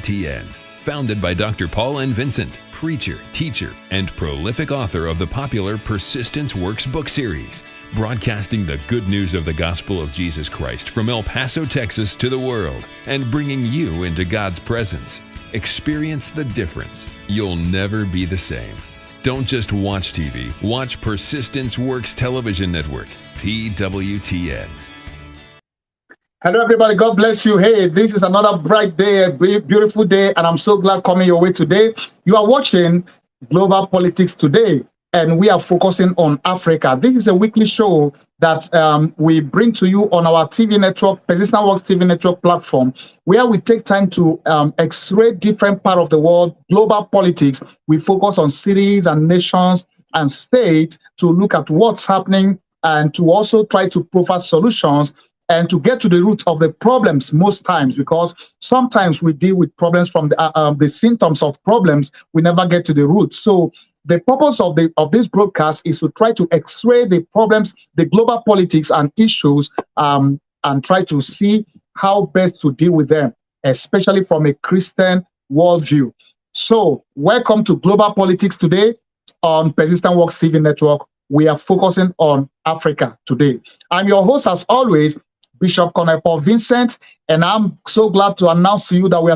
PWTN. Founded by Dr. Paul and Vincent, preacher, teacher, and prolific author of the popular Persistence Works book series, broadcasting the good news of the gospel of Jesus Christ from El Paso, Texas to the world, and bringing you into God's presence. Experience the difference. You'll never be the same. Don't just watch TV, watch Persistence Works Television Network, PWTN. Hello, everybody. God bless you. Hey, this is another bright day, a beautiful day, and I'm so glad coming your way today. You are watching Global Politics Today, and we are focusing on Africa. This is a weekly show that we bring to you on our TV network, Persistent Works TV network platform, where we take time to x-ray different parts of the world, global politics. We focus on cities and nations and states to look at what's happening and to also try to provide solutions and to get to the root of the problems most times, because sometimes we deal with problems from the symptoms of problems. We never get to the root. So the purpose of this broadcast is to try to x-ray the problems, the global politics and issues, and try to see how best to deal with them, especially from a Christian worldview. So welcome to Global Politics Today on Persistent Works TV network. We are focusing on Africa today. I'm your host, as always, Bishop Colonel Paul Vincent, and I'm so glad to announce to you that we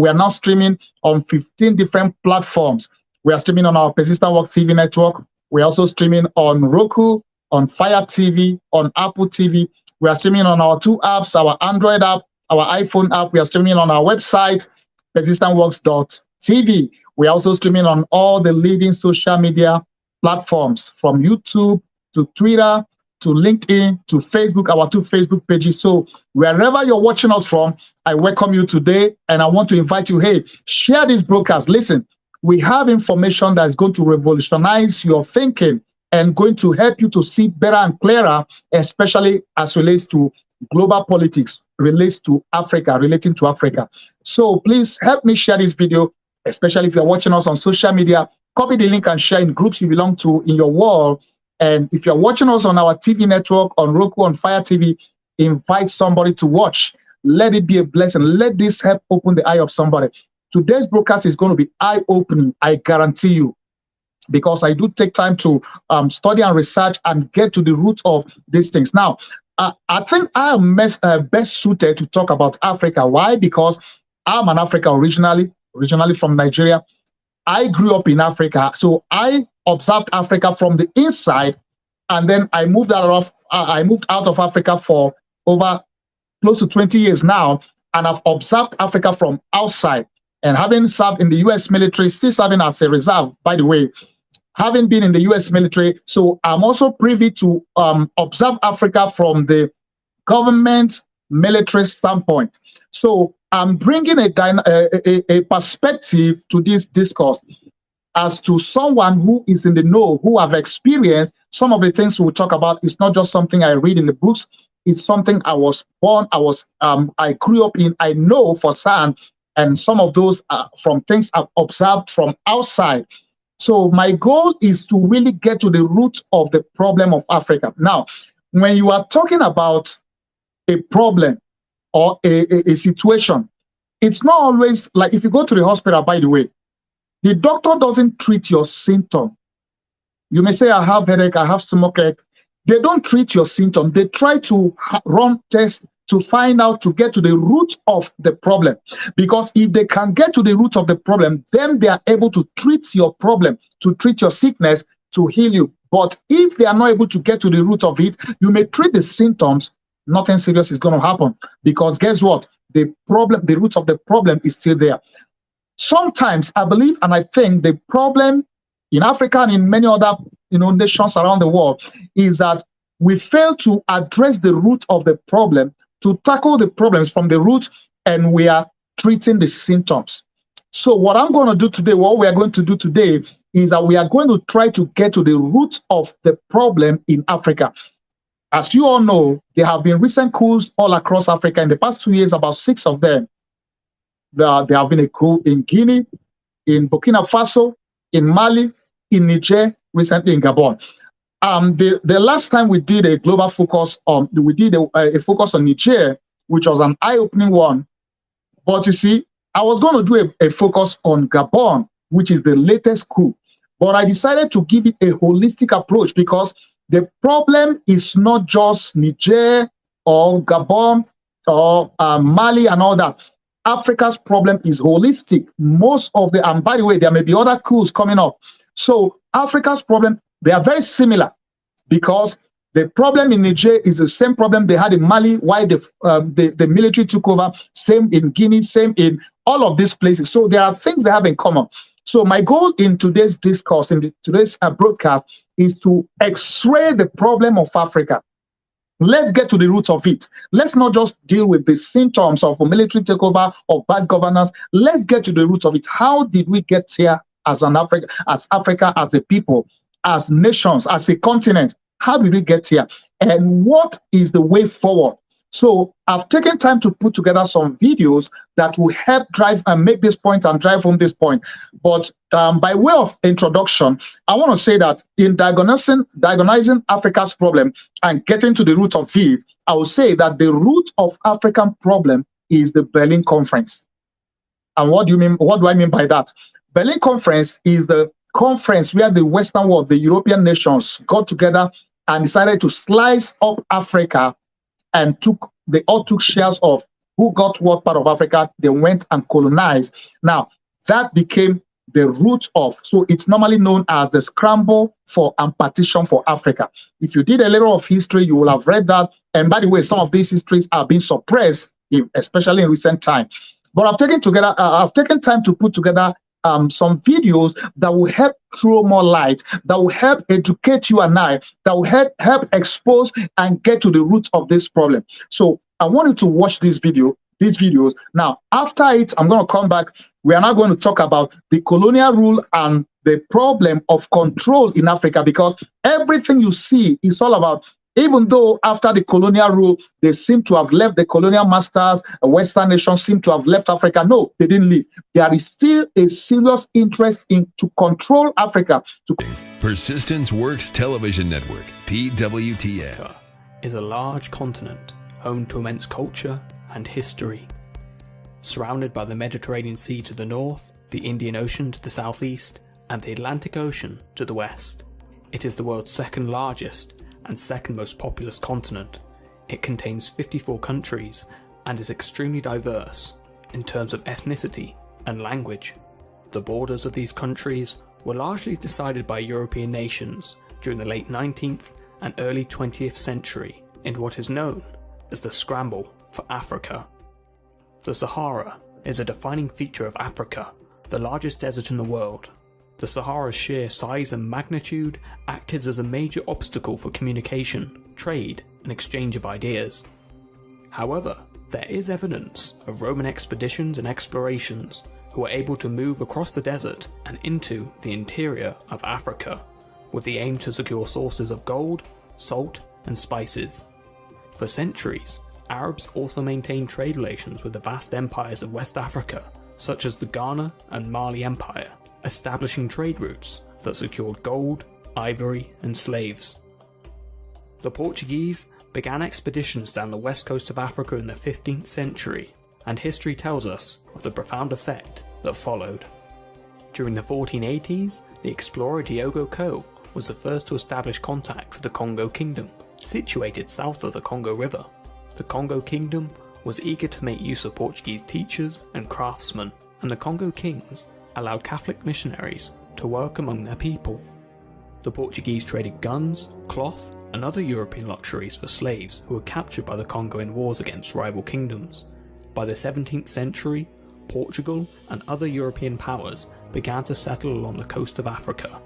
are now streaming on 15 different platforms. We are streaming on our Persistent Works TV network. We're also streaming on Roku, on Fire TV, on Apple TV. We are streaming on our two apps, our Android app, our iPhone app. We are streaming on our website, persistentworks.tv. We are also streaming on all the leading social media platforms, from YouTube to Twitter to LinkedIn to Facebook, our two Facebook pages. So wherever you're watching us from, I welcome you today, and I want to invite you, hey, share this broadcast. Listen, we have information that is going to revolutionize your thinking and going to help you to see better and clearer, especially as relates to global politics, relating to Africa. So please help me share this video, especially if you're watching us on social media. Copy the link and share in groups you belong to in your world. And if you're watching us on our TV network, on Roku, on Fire TV, invite somebody to watch. Let it be a blessing. Let this help open the eye of somebody. Today's broadcast is going to be eye-opening, I guarantee you, because I do take time to study and research and get to the root of these things. Now, I think I am best suited to talk about Africa. Why? Because I'm an African originally from Nigeria. I grew up in Africa, so I observed Africa from the inside, and then I moved out of Africa for over close to 20 years now, and I've observed Africa from outside. And having served in the U.S. military, still serving as a reserve, by the way, having been in the U.S. military, so I'm also privy to observe Africa from the government military standpoint. So I'm bringing a perspective to this discourse as to someone who is in the know, who have experienced some of the things we'll talk about. It's not just something I read in the books. It's something I was born, I grew up in, I know for certain, and some of those are from things I've observed from outside. So my goal is to really get to the root of the problem of Africa. Now, when you are talking about a problem or a situation, it's not always like if you go to the hospital, by the way, the doctor doesn't treat your symptom. You may say, I have headache, I have stomachache. They don't treat your symptom. They try to run tests to find out, to get to the root of the problem. Because if they can get to the root of the problem, then they are able to treat your problem, to treat your sickness, to heal you. But if they are not able to get to the root of it, you may treat the symptoms, nothing serious is going to happen. Because guess what? The root of the problem is still there. Sometimes I believe and I think the problem in Africa and in many other nations around the world is that we fail to address the root of the problem, to tackle the problems from the root, and we are treating the symptoms. So what we are going to do today is that we are going to try to get to the root of the problem in Africa. As you all know, there have been recent coups all across Africa in the past 2 years, about 6 of them. There have been a coup in Guinea, in Burkina Faso, in Mali, in Niger, recently in Gabon. The last time we did a global focus on, a focus on Niger, which was an eye-opening one. But you see, I was going to do a focus on Gabon, which is the latest coup, but I decided to give it a holistic approach because the problem is not just Niger or Gabon or Mali and all that. Africa's problem is holistic. Most of the, and by the way, there may be other coups coming up. So Africa's problem, they are very similar because the problem in Niger is the same problem they had in Mali, while the military took over, same in Guinea, same in all of these places. So there are things they have in common. So my goal in today's discourse, in today's broadcast, is to x-ray the problem of Africa. Let's get to the root of it. Let's not just deal with the symptoms of a military takeover or bad governance. Let's get to the root of it. How did we get here as Africa, as a people, as nations, as a continent? How did we get here? And what is the way forward? So I've taken time to put together some videos that will help drive and make this point and drive home this point. But by way of introduction, I want to say that in diagnosing Africa's problem and getting to the root of it, I will say that the root of African problem is the Berlin Conference. And what do you mean? What do I mean by that? Berlin Conference is the conference where the Western world, the European nations, got together and decided to slice up Africa, and they all took shares of who got what part of Africa. They went and colonized. Now, that became the root of, so it's normally known as the scramble for and partition for Africa. If you did a little of history, you will have read that. And by the way, some of these histories are being suppressed, especially in recent time. But I've taken time to put together some videos that will help throw more light, that will help educate you and I, that will help expose and get to the root of this problem. So I want you to watch these videos. Now, after it, I'm going to come back. We are now going to talk about the colonial rule and the problem of control in Africa, because everything you see is all about, even though after the colonial rule, they seem to have left, the colonial masters, Western nations seem to have left Africa. No, they didn't leave. There is still a serious interest in to control Africa. Persistence Works Television Network, PWTN. Africa is a large continent home to immense culture and history. Surrounded by the Mediterranean Sea to the north, the Indian Ocean to the southeast, and the Atlantic Ocean to the west. It is the world's second largest and second most populous continent. It contains 54 countries and is extremely diverse in terms of ethnicity and language. The borders of these countries were largely decided by European nations during the late 19th and early 20th century in what is known as the scramble for Africa. The Sahara is a defining feature of Africa, the largest desert in the world. The Sahara's sheer size and magnitude acted as a major obstacle for communication, trade, and exchange of ideas. However, there is evidence of Roman expeditions and explorations who were able to move across the desert and into the interior of Africa, with the aim to secure sources of gold, salt, and spices. For centuries, Arabs also maintained trade relations with the vast empires of West Africa, such as the Ghana and Mali Empire, establishing trade routes that secured gold, ivory, and slaves. The Portuguese began expeditions down the west coast of Africa in the 15th century, and history tells us of the profound effect that followed. During the 1480s, the explorer Diogo Coe was the first to establish contact with the Congo Kingdom, situated south of the Congo River. The Congo Kingdom was eager to make use of Portuguese teachers and craftsmen, and the Congo kings allowed Catholic missionaries to work among their people. The Portuguese traded guns, cloth, and other European luxuries for slaves who were captured by the Congo in wars against rival kingdoms. By the 17th century, Portugal and other European powers began to settle along the coast of Africa.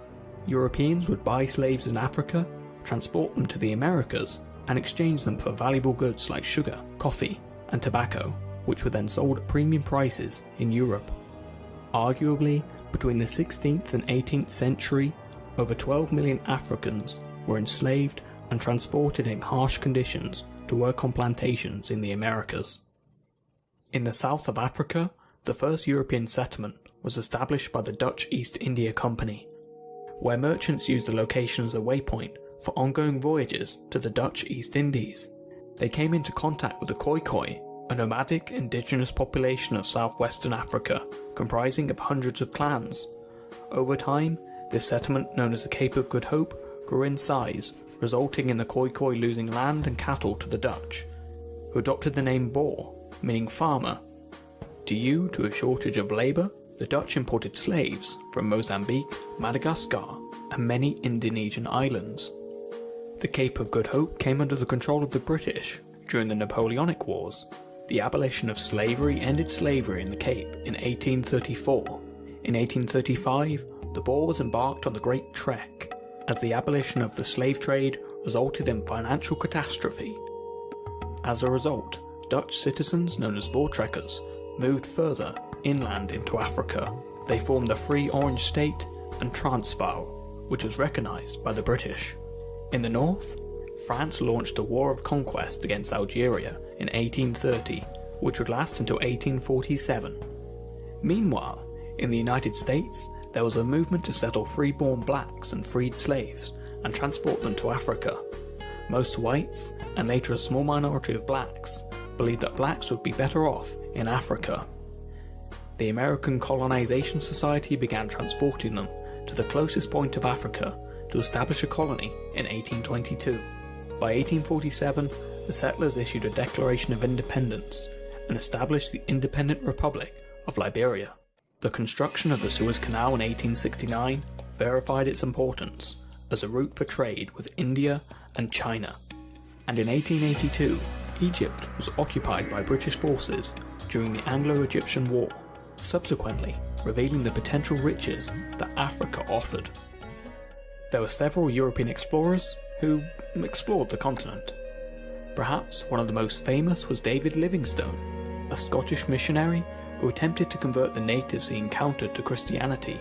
Europeans would buy slaves in Africa, transport them to the Americas, and exchange them for valuable goods like sugar, coffee, and tobacco, which were then sold at premium prices in Europe. Arguably, between the 16th and 18th century, over 12 million Africans were enslaved and transported in harsh conditions to work on plantations in the Americas. In the south of Africa, the first European settlement was established by the Dutch East India Company, where merchants used the location as a waypoint for ongoing voyages to the Dutch East Indies. They came into contact with the Khoi Khoi, a nomadic indigenous population of southwestern Africa comprising of hundreds of clans. Over time, this settlement, known as the Cape of Good Hope, grew in size, resulting in the Khoikhoi losing land and cattle to the Dutch, who adopted the name Boer, meaning farmer. Due to a shortage of labour, the Dutch imported slaves from Mozambique, Madagascar, and many Indonesian islands. The Cape of Good Hope came under the control of the British during the Napoleonic Wars. The abolition of slavery ended slavery in the Cape in 1834. In 1835, the Boers embarked on the Great Trek, as the abolition of the slave trade resulted in financial catastrophe. As a result, Dutch citizens known as Voortrekkers moved further inland into Africa. They formed the Free Orange State and Transvaal, which was recognised by the British. In the north, France launched a war of conquest against Algeria in 1830, which would last until 1847. Meanwhile, in the United States, there was a movement to settle freeborn blacks and freed slaves and transport them to Africa. Most whites, and later a small minority of blacks, believed that blacks would be better off in Africa. The American Colonization Society began transporting them to the closest point of Africa to establish a colony in 1822. By 1847, the settlers issued a Declaration of Independence and established the Independent Republic of Liberia. The construction of the Suez Canal in 1869 verified its importance as a route for trade with India and China. And in 1882, Egypt was occupied by British forces during the Anglo-Egyptian War, subsequently revealing the potential riches that Africa offered. There were several European explorers who explored the continent. Perhaps one of the most famous was David Livingstone, a Scottish missionary who attempted to convert the natives he encountered to Christianity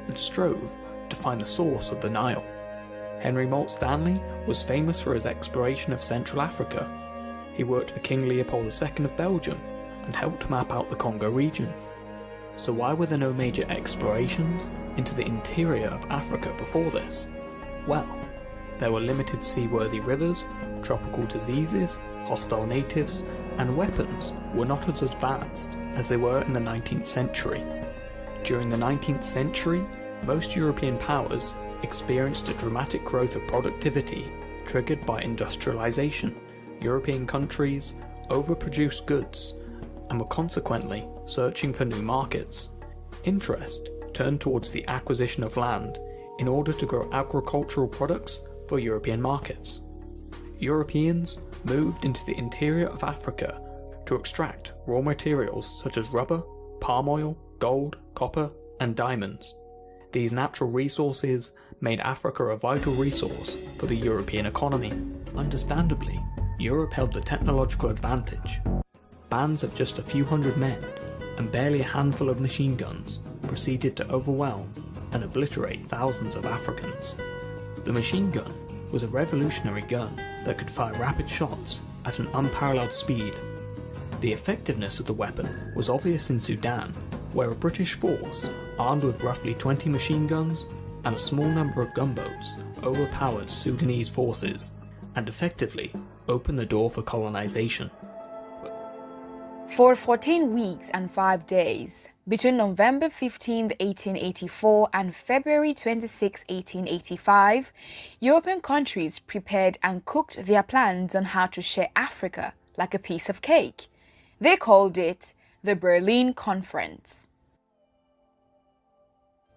and strove to find the source of the Nile. Henry Moult Stanley was famous for his exploration of Central Africa. He worked for King Leopold II of Belgium and helped map out the Congo region. So why were there no major explorations into the interior of Africa before this? Well, there were limited seaworthy rivers, tropical diseases, hostile natives, and weapons were not as advanced as they were in the 19th century. During the 19th century, most European powers experienced a dramatic growth of productivity triggered by industrialization. European countries overproduced goods and were consequently searching for new markets. Interest turned towards the acquisition of land in order to grow agricultural products for European markets. Europeans moved into the interior of Africa to extract raw materials such as rubber, palm oil, gold, copper, and diamonds. These natural resources made Africa a vital resource for the European economy. Understandably, Europe held the technological advantage. Bands of just a few hundred men and barely a handful of machine guns proceeded to overwhelm and obliterate thousands of Africans. The machine gun was a revolutionary gun that could fire rapid shots at an unparalleled speed. The effectiveness of the weapon was obvious in Sudan, where a British force, armed with roughly 20 machine guns and a small number of gunboats, overpowered Sudanese forces and effectively opened the door for colonization. For 14 weeks and 5 days, between November 15, 1884 and February 26, 1885, European countries prepared and cooked their plans on how to share Africa like a piece of cake. They called it the Berlin Conference.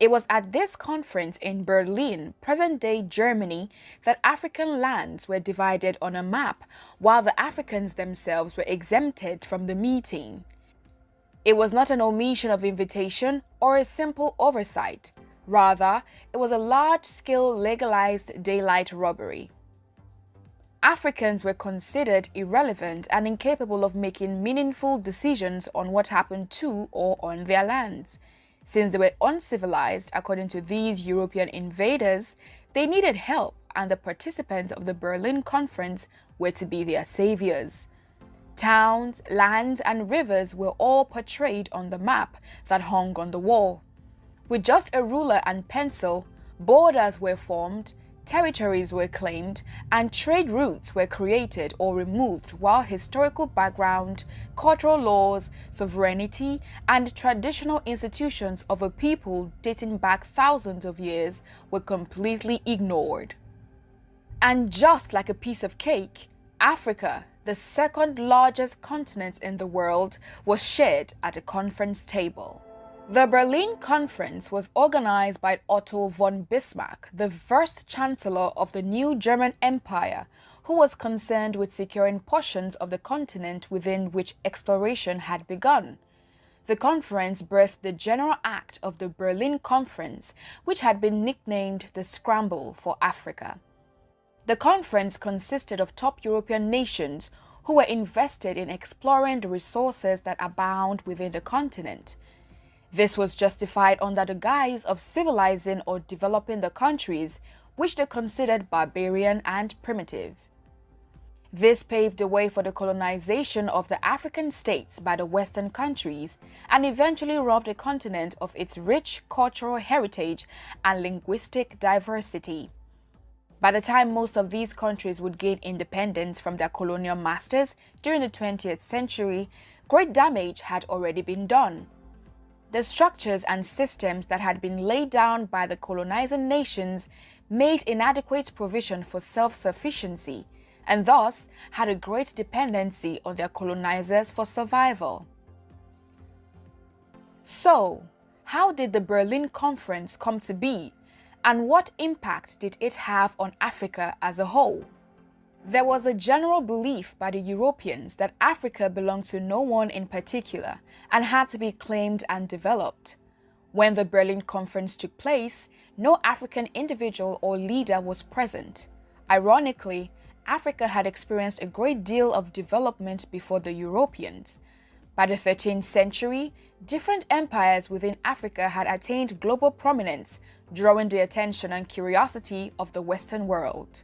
It was at this conference in Berlin, present-day Germany, that African lands were divided on a map, while the Africans themselves were exempted from the meeting. It was not an omission of invitation or a simple oversight. Rather, it was a large-scale legalized daylight robbery. Africans were considered irrelevant and incapable of making meaningful decisions on what happened to or on their lands. Since they were uncivilized, according to these European invaders, they needed help, and the participants of the Berlin Conference were to be their saviors. Towns, lands, and rivers were all portrayed on the map that hung on the wall. With just a ruler and pencil, borders were formed, territories were claimed and trade routes were created or removed, while historical background, cultural laws, sovereignty, and traditional institutions of a people dating back thousands of years were completely ignored. And just like a piece of cake, Africa, the second largest continent in the world, was shared at a conference table. The Berlin Conference was organized by Otto von Bismarck, the first chancellor of the new German Empire, who was concerned with securing portions of the continent within which exploration had begun. The conference birthed the General Act of the Berlin Conference, which had been nicknamed the Scramble for Africa. The conference consisted of top European nations who were invested in exploring the resources that abound within the continent. This was justified under the guise of civilizing or developing the countries which they considered barbarian and primitive. This paved the way for the colonization of the African states by the Western countries and eventually robbed the continent of its rich cultural heritage and linguistic diversity. By the time most of these countries would gain independence from their colonial masters during the 20th century, great damage had already been done. The structures and systems that had been laid down by the colonizing nations made inadequate provision for self-sufficiency and thus had a great dependency on their colonizers for survival. So, how did the Berlin Conference come to be, and what impact did it have on Africa as a whole? There was a general belief by the Europeans that Africa belonged to no one in particular and had to be claimed and developed. When the Berlin Conference took place, no African individual or leader was present. Ironically, Africa had experienced a great deal of development before the Europeans. By the 13th century, different empires within Africa had attained global prominence, drawing the attention and curiosity of the Western world.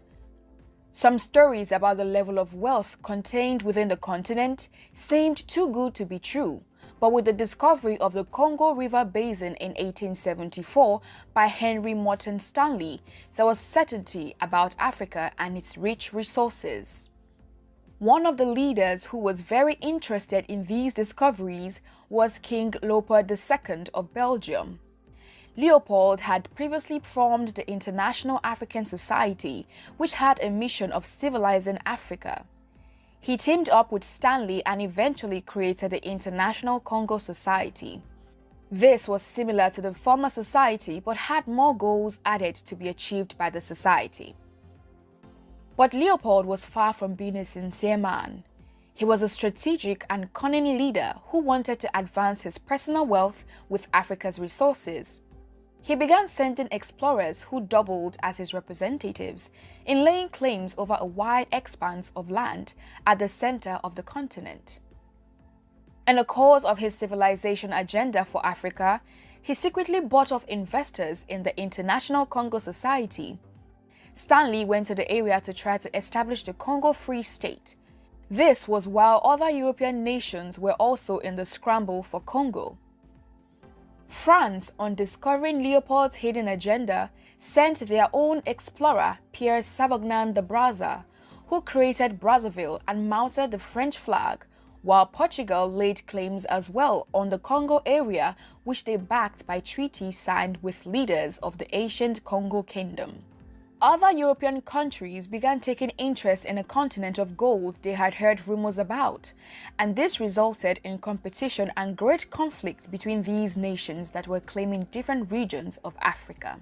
Some stories about the level of wealth contained within the continent seemed too good to be true, but with the discovery of the Congo River Basin in 1874 by Henry Morton Stanley, there was certainty about Africa and its rich resources. One of the leaders who was very interested in these discoveries was King Leopold II of Belgium. Leopold had previously formed the International African Society, which had a mission of civilizing Africa. He teamed up with Stanley and eventually created the International Congo Society. This was similar to the former society but had more goals added to be achieved by the society. But Leopold was far from being a sincere man. He was a strategic and cunning leader who wanted to advance his personal wealth with Africa's resources. He began sending explorers who doubled as his representatives in laying claims over a wide expanse of land at the center of the continent. In the course of his civilization agenda for Africa, he secretly bought off investors in the International Congo Society. Stanley went to the area to try to establish the Congo Free State. This was while other European nations were also in the scramble for Congo. France, on discovering Leopold's hidden agenda, sent their own explorer, Pierre Savognin de Brazza, who created Brazzaville and mounted the French flag, while Portugal laid claims as well on the Congo area, which they backed by treaties signed with leaders of the ancient Congo Kingdom. Other European countries began taking interest in a continent of gold they had heard rumors about, and this resulted in competition and great conflict between these nations that were claiming different regions of Africa.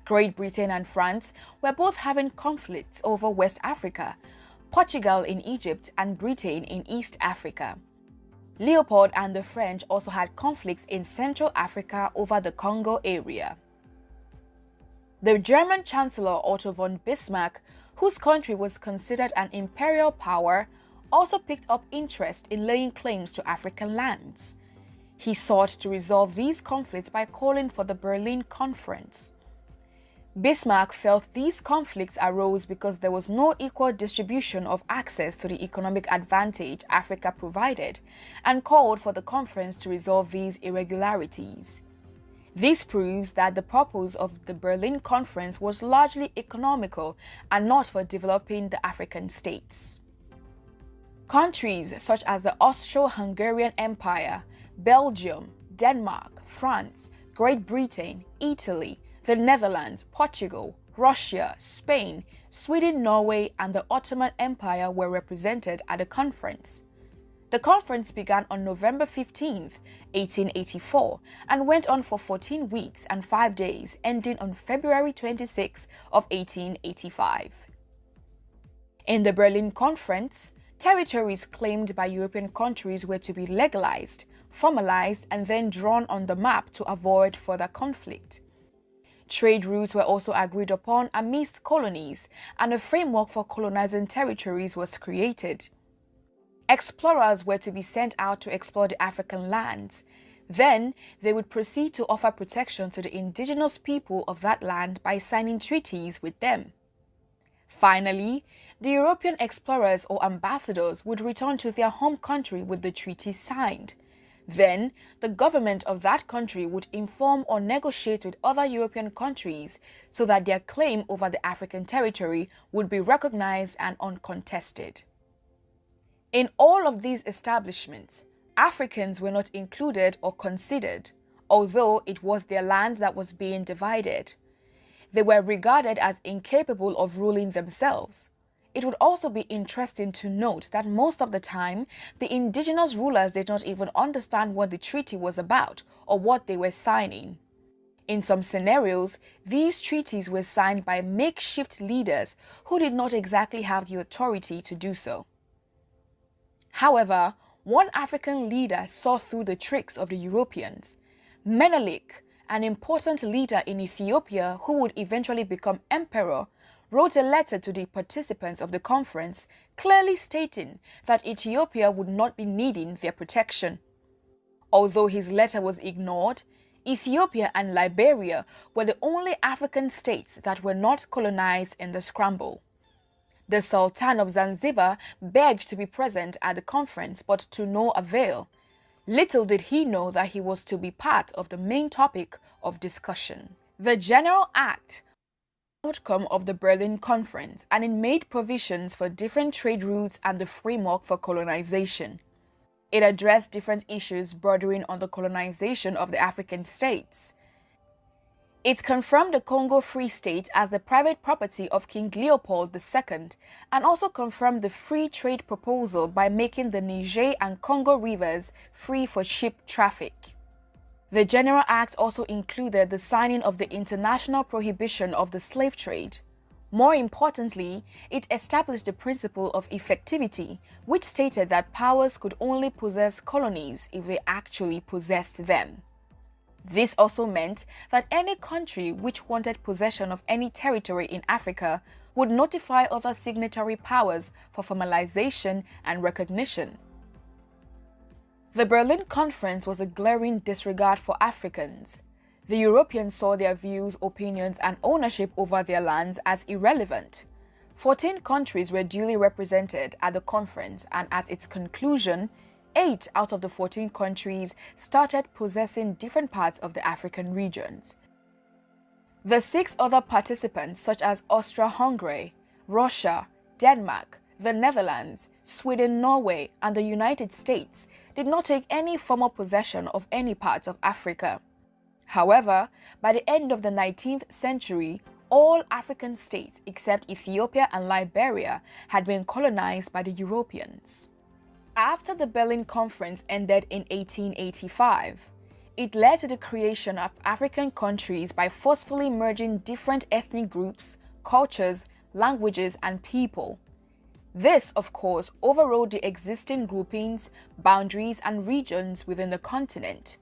Great Britain and France were both having conflicts over West Africa, Portugal in Egypt and Britain in East Africa. Leopold and the French also had conflicts in Central Africa over the Congo area. The German Chancellor Otto von Bismarck, whose country was considered an imperial power, also picked up interest in laying claims to African lands. He sought to resolve these conflicts by calling for the Berlin Conference. Bismarck felt these conflicts arose because there was no equal distribution of access to the economic advantage Africa provided, and called for the conference to resolve these irregularities. This proves that the purpose of the Berlin Conference was largely economical and not for developing the African states. Countries such as the Austro-Hungarian Empire, Belgium, Denmark, France, Great Britain, Italy, the Netherlands, Portugal, Russia, Spain, Sweden, Norway, and the Ottoman Empire were represented at the conference. The conference began on November 15, 1884, and went on for 14 weeks and 5 days, ending on February 26 of 1885. In the Berlin Conference, territories claimed by European countries were to be legalized, formalized, and then drawn on the map to avoid further conflict. Trade routes were also agreed upon amidst colonies, and a framework for colonizing territories was created. Explorers were to be sent out to explore the African lands. Then, they would proceed to offer protection to the indigenous people of that land by signing treaties with them. Finally, the European explorers or ambassadors would return to their home country with the treaty signed. Then, the government of that country would inform or negotiate with other European countries so that their claim over the African territory would be recognized and uncontested. In all of these establishments, Africans were not included or considered, although it was their land that was being divided. They were regarded as incapable of ruling themselves. It would also be interesting to note that most of the time, the indigenous rulers did not even understand what the treaty was about or what they were signing. In some scenarios, these treaties were signed by makeshift leaders who did not exactly have the authority to do so. However, one African leader saw through the tricks of the Europeans. Menelik, an important leader in Ethiopia who would eventually become emperor, wrote a letter to the participants of the conference clearly stating that Ethiopia would not be needing their protection. Although his letter was ignored, Ethiopia and Liberia were the only African states that were not colonized in the scramble. The Sultan of Zanzibar begged to be present at the conference, but to no avail. Little did he know that he was to be part of the main topic of discussion. The General Act outcome of the Berlin Conference, and it made provisions for different trade routes and the framework for colonization. It addressed different issues bordering on the colonization of the African states. It confirmed the Congo Free State as the private property of King Leopold II and also confirmed the free trade proposal by making the Niger and Congo rivers free for ship traffic. The General Act also included the signing of the international prohibition of the slave trade. More importantly, it established the principle of effectivity, which stated that powers could only possess colonies if they actually possessed them. This also meant that any country which wanted possession of any territory in Africa would notify other signatory powers for formalization and recognition. The Berlin Conference was a glaring disregard for Africans. The Europeans saw their views, opinions, and ownership over their lands as irrelevant. 14 countries were duly represented at the conference, and at its conclusion, 8 out of the 14 countries started possessing different parts of the African regions. The 6 other participants, such as Austria-Hungary, Russia, Denmark, the Netherlands, Sweden, Norway, and the United States, did not take any formal possession of any part of Africa. However, by the end of the 19th century, all African states except Ethiopia and Liberia had been colonized by the Europeans. After the Berlin Conference ended in 1885, it led to the creation of African countries by forcefully merging different ethnic groups, cultures, languages, and people. This, of course, overrode the existing groupings, boundaries, and regions within the continent.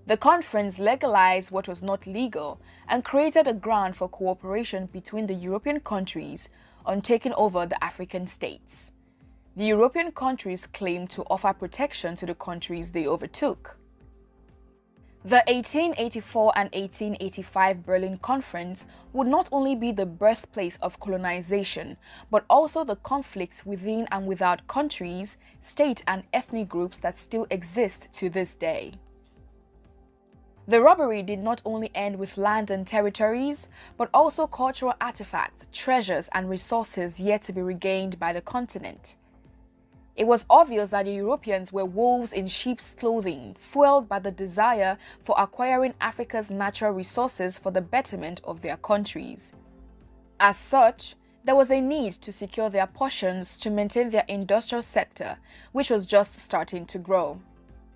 The conference legalized what was not legal and created a ground for cooperation between the European countries on taking over the African states. The European countries claimed to offer protection to the countries they overtook. The 1884 and 1885 Berlin Conference would not only be the birthplace of colonization, but also the conflicts within and without countries, state, and ethnic groups that still exist to this day. The robbery did not only end with land and territories, but also cultural artifacts, treasures, and resources yet to be regained by the continent. It was obvious that the Europeans were wolves in sheep's clothing, fueled by the desire for acquiring Africa's natural resources for the betterment of their countries. As such, there was a need to secure their portions to maintain their industrial sector, which was just starting to grow.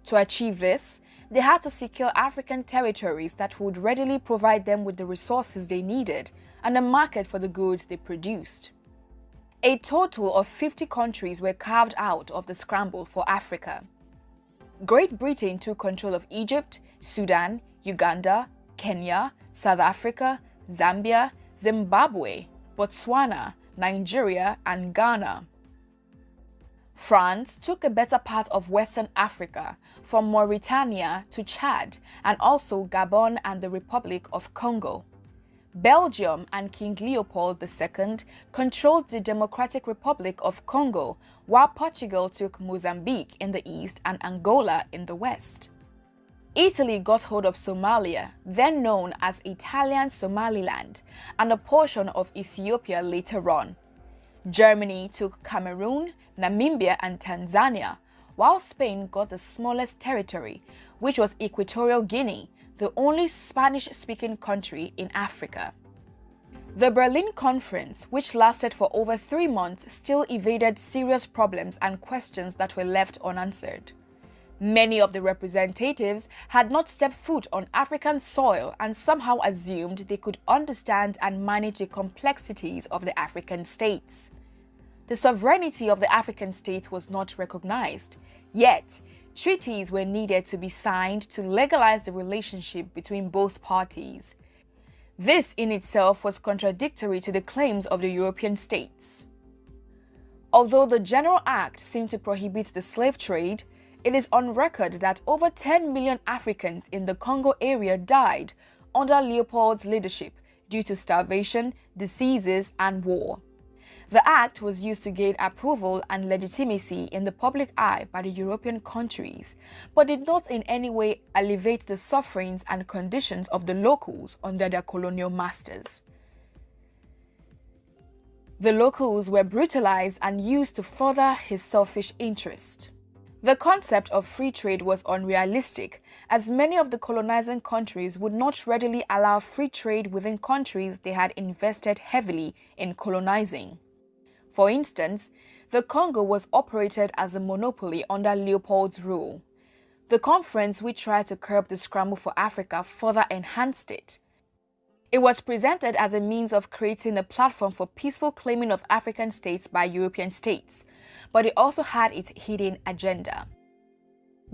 To achieve this, they had to secure African territories that would readily provide them with the resources they needed and a market for the goods they produced. A total of 50 countries were carved out of the scramble for Africa. Great Britain took control of Egypt, Sudan, Uganda, Kenya, South Africa, Zambia, Zimbabwe, Botswana, Nigeria, and Ghana. France took a better part of Western Africa, from Mauritania to Chad, and also Gabon and the Republic of Congo. Belgium and King Leopold II controlled the Democratic Republic of Congo, while Portugal took Mozambique in the east and Angola in the west. Italy got hold of Somalia, then known as Italian Somaliland, and a portion of Ethiopia later on. Germany took Cameroon, Namibia, and Tanzania, while Spain got the smallest territory, which was Equatorial Guinea, the only Spanish-speaking country in Africa. The Berlin Conference, which lasted for over 3 months, still evaded serious problems and questions that were left unanswered. Many of the representatives had not stepped foot on African soil and somehow assumed they could understand and manage the complexities of the African states. The sovereignty of the African states was not recognized, yet treaties were needed to be signed to legalize the relationship between both parties. This in itself was contradictory to the claims of the European states. Although the General Act seemed to prohibit the slave trade, it is on record that over 10 million Africans in the Congo area died under Leopold's leadership due to starvation, diseases, and war. The act was used to gain approval and legitimacy in the public eye by the European countries, but did not in any way alleviate the sufferings and conditions of the locals under their colonial masters. The locals were brutalized and used to further his selfish interest. The concept of free trade was unrealistic, as many of the colonizing countries would not readily allow free trade within countries they had invested heavily in colonizing. For instance, the Congo was operated as a monopoly under Leopold's rule. The conference, which tried to curb the scramble for Africa, further enhanced it. It was presented as a means of creating a platform for peaceful claiming of African states by European states, but it also had its hidden agenda.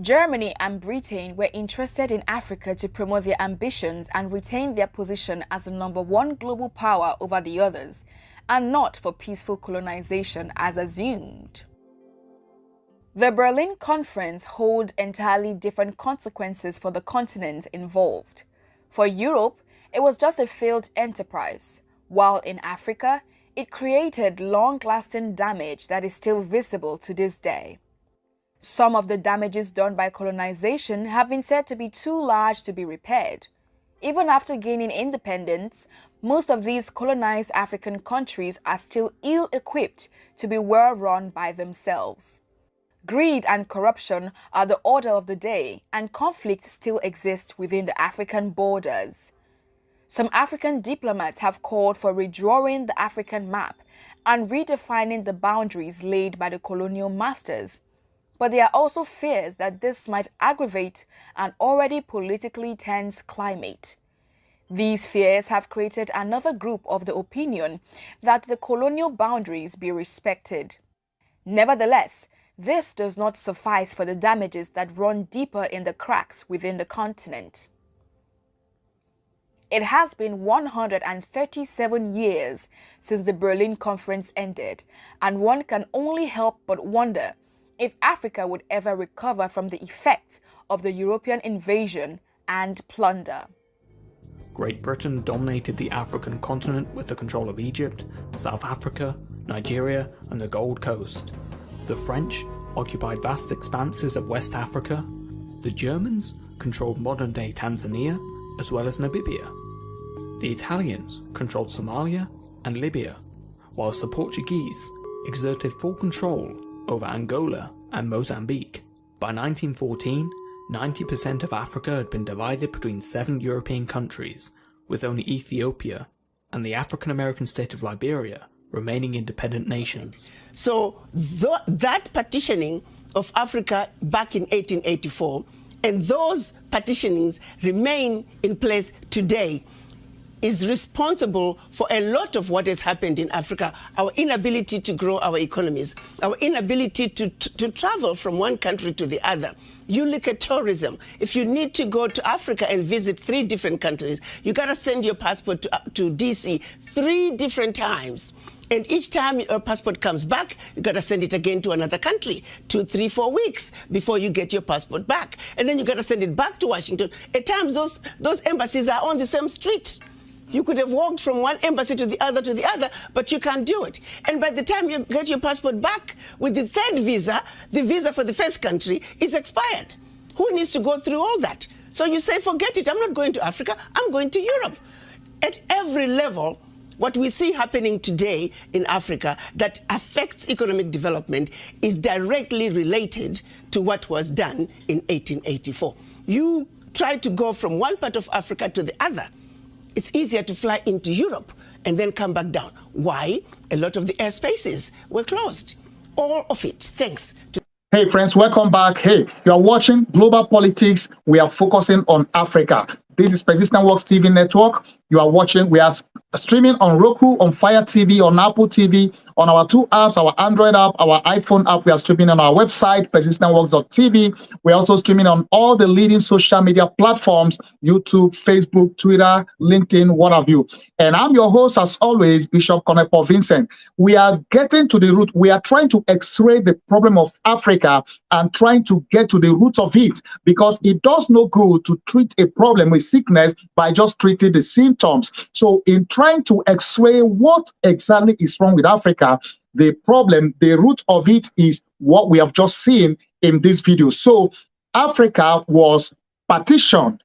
Germany and Britain were interested in Africa to promote their ambitions and retain their position as the #1 global power over the others, and not for peaceful colonization as assumed. The Berlin Conference held entirely different consequences for the continent involved. For Europe, it was just a failed enterprise, while in Africa, it created long-lasting damage that is still visible to this day. Some of the damages done by colonization have been said to be too large to be repaired. Even after gaining independence, most of these colonized African countries are still ill-equipped to be well run by themselves. Greed and corruption are the order of the day, and conflict still exists within the African borders. Some African diplomats have called for redrawing the African map and redefining the boundaries laid by the colonial masters. But there are also fears that this might aggravate an already politically tense climate. These fears have created another group of the opinion that the colonial boundaries be respected. Nevertheless, this does not suffice for the damages that run deeper in the cracks within the continent. It has been 137 years since the Berlin Conference ended, and one can only help but wonder if Africa would ever recover from the effects of the European invasion and plunder. Great Britain dominated the African continent with the control of Egypt, South Africa, Nigeria, and the Gold Coast. The French occupied vast expanses of West Africa. The Germans controlled modern-day Tanzania as well as Namibia. The Italians controlled Somalia and Libya, whilst the Portuguese exerted full control over Angola and Mozambique. By 1914, 90% of Africa had been divided between 7 European countries, with only Ethiopia and the African-American state of Liberia remaining independent nations. So that partitioning of Africa back in 1884 and those partitionings remain in place today is responsible for a lot of what has happened in Africa. Our inability to grow our economies, our inability to travel from one country to the other. You look at tourism. If you need to go to Africa and visit 3 different countries, you got to send your passport to DC 3 different times. And each time your passport comes back, you got to send it again to another country, 2, 3, 4 weeks before you get your passport back. And then you got to send it back to Washington. At times, those embassies are on the same street. You could have walked from one embassy to the other, but you can't do it. And by the time you get your passport back with the 3rd visa, the visa for the first country is expired. Who needs to go through all that? So you say, forget it, I'm not going to Africa, I'm going to Europe. At every level, what we see happening today in Africa that affects economic development is directly related to what was done in 1884. You try to go from one part of Africa to the other. It's easier to fly into Europe and then come back down. Why? A lot of the airspaces were closed. All of it, thanks to... Hey friends, welcome back. Hey, you are watching Global Politics. We are focusing on Africa. This is Persistent Works TV network. You are watching. We are streaming on Roku, on Fire TV, on Apple TV, on our 2 apps, our Android app, our iPhone app. We are streaming on our website, persistentworks.tv. We're also streaming on all the leading social media platforms, YouTube, Facebook, Twitter, LinkedIn, what have you. And I'm your host, as always, Bishop Konepo Vincent. We are getting to the root. We are trying to x-ray the problem of Africa and trying to get to the root of it, because it does no good to treat a problem with sickness by just treating the symptoms. So in trying to x-ray what exactly is wrong with Africa, the problem, the root of it is what we have just seen in this video. So Africa was partitioned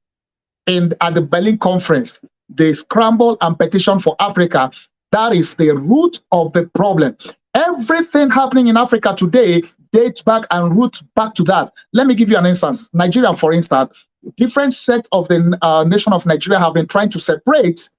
at the Berlin conference. They scrambled and petitioned for Africa. That is the root of the problem. Everything happening in Africa today dates back and roots back to that. Let me give you an instance. Nigeria, for instance, different sects of the nation of Nigeria have been trying to separate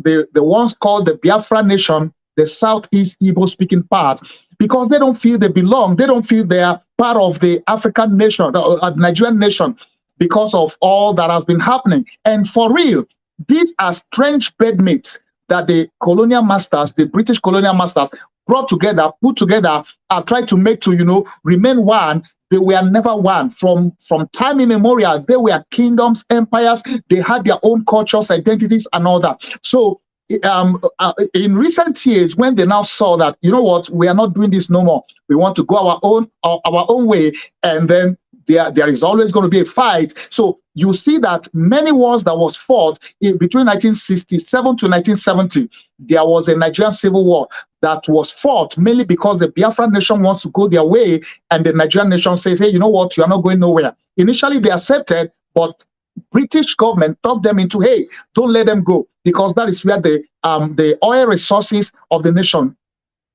the ones called the Biafra nation, the Southeast Igbo-speaking part, because they don't feel they belong. They don't feel they are part of the African nation, the Nigerian nation, because of all that has been happening. And for real, these are strange bedmates that the colonial masters, the British colonial masters, brought together, put together, and tried to make to, remain one. They were never one. From time immemorial, they were kingdoms, empires. They had their own cultures, identities, and all that. So in recent years, when they now saw that, you know what, we are not doing this no more. We want to go our own way, and then there is always going to be a fight. So you see that many wars that was fought between 1967 to 1970, there was a Nigerian civil war that was fought mainly because the Biafran nation wants to go their way, and the Nigerian nation says, hey, you know what, you are not going nowhere. Initially, they accepted, but British government talked them into, hey, don't let them go, because that is where the oil resources of the nation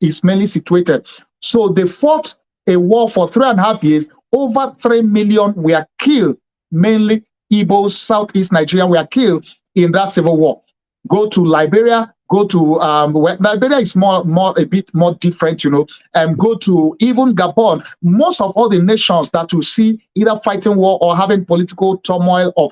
is mainly situated. So they fought a war for 3.5 years. Over 3 million were killed, mainly Igbos, Southeast Nigeria were killed in that civil war. Go to Liberia, go to Liberia is a bit more different, and go to even Gabon. Most of all the nations that you see either fighting war or having political turmoil of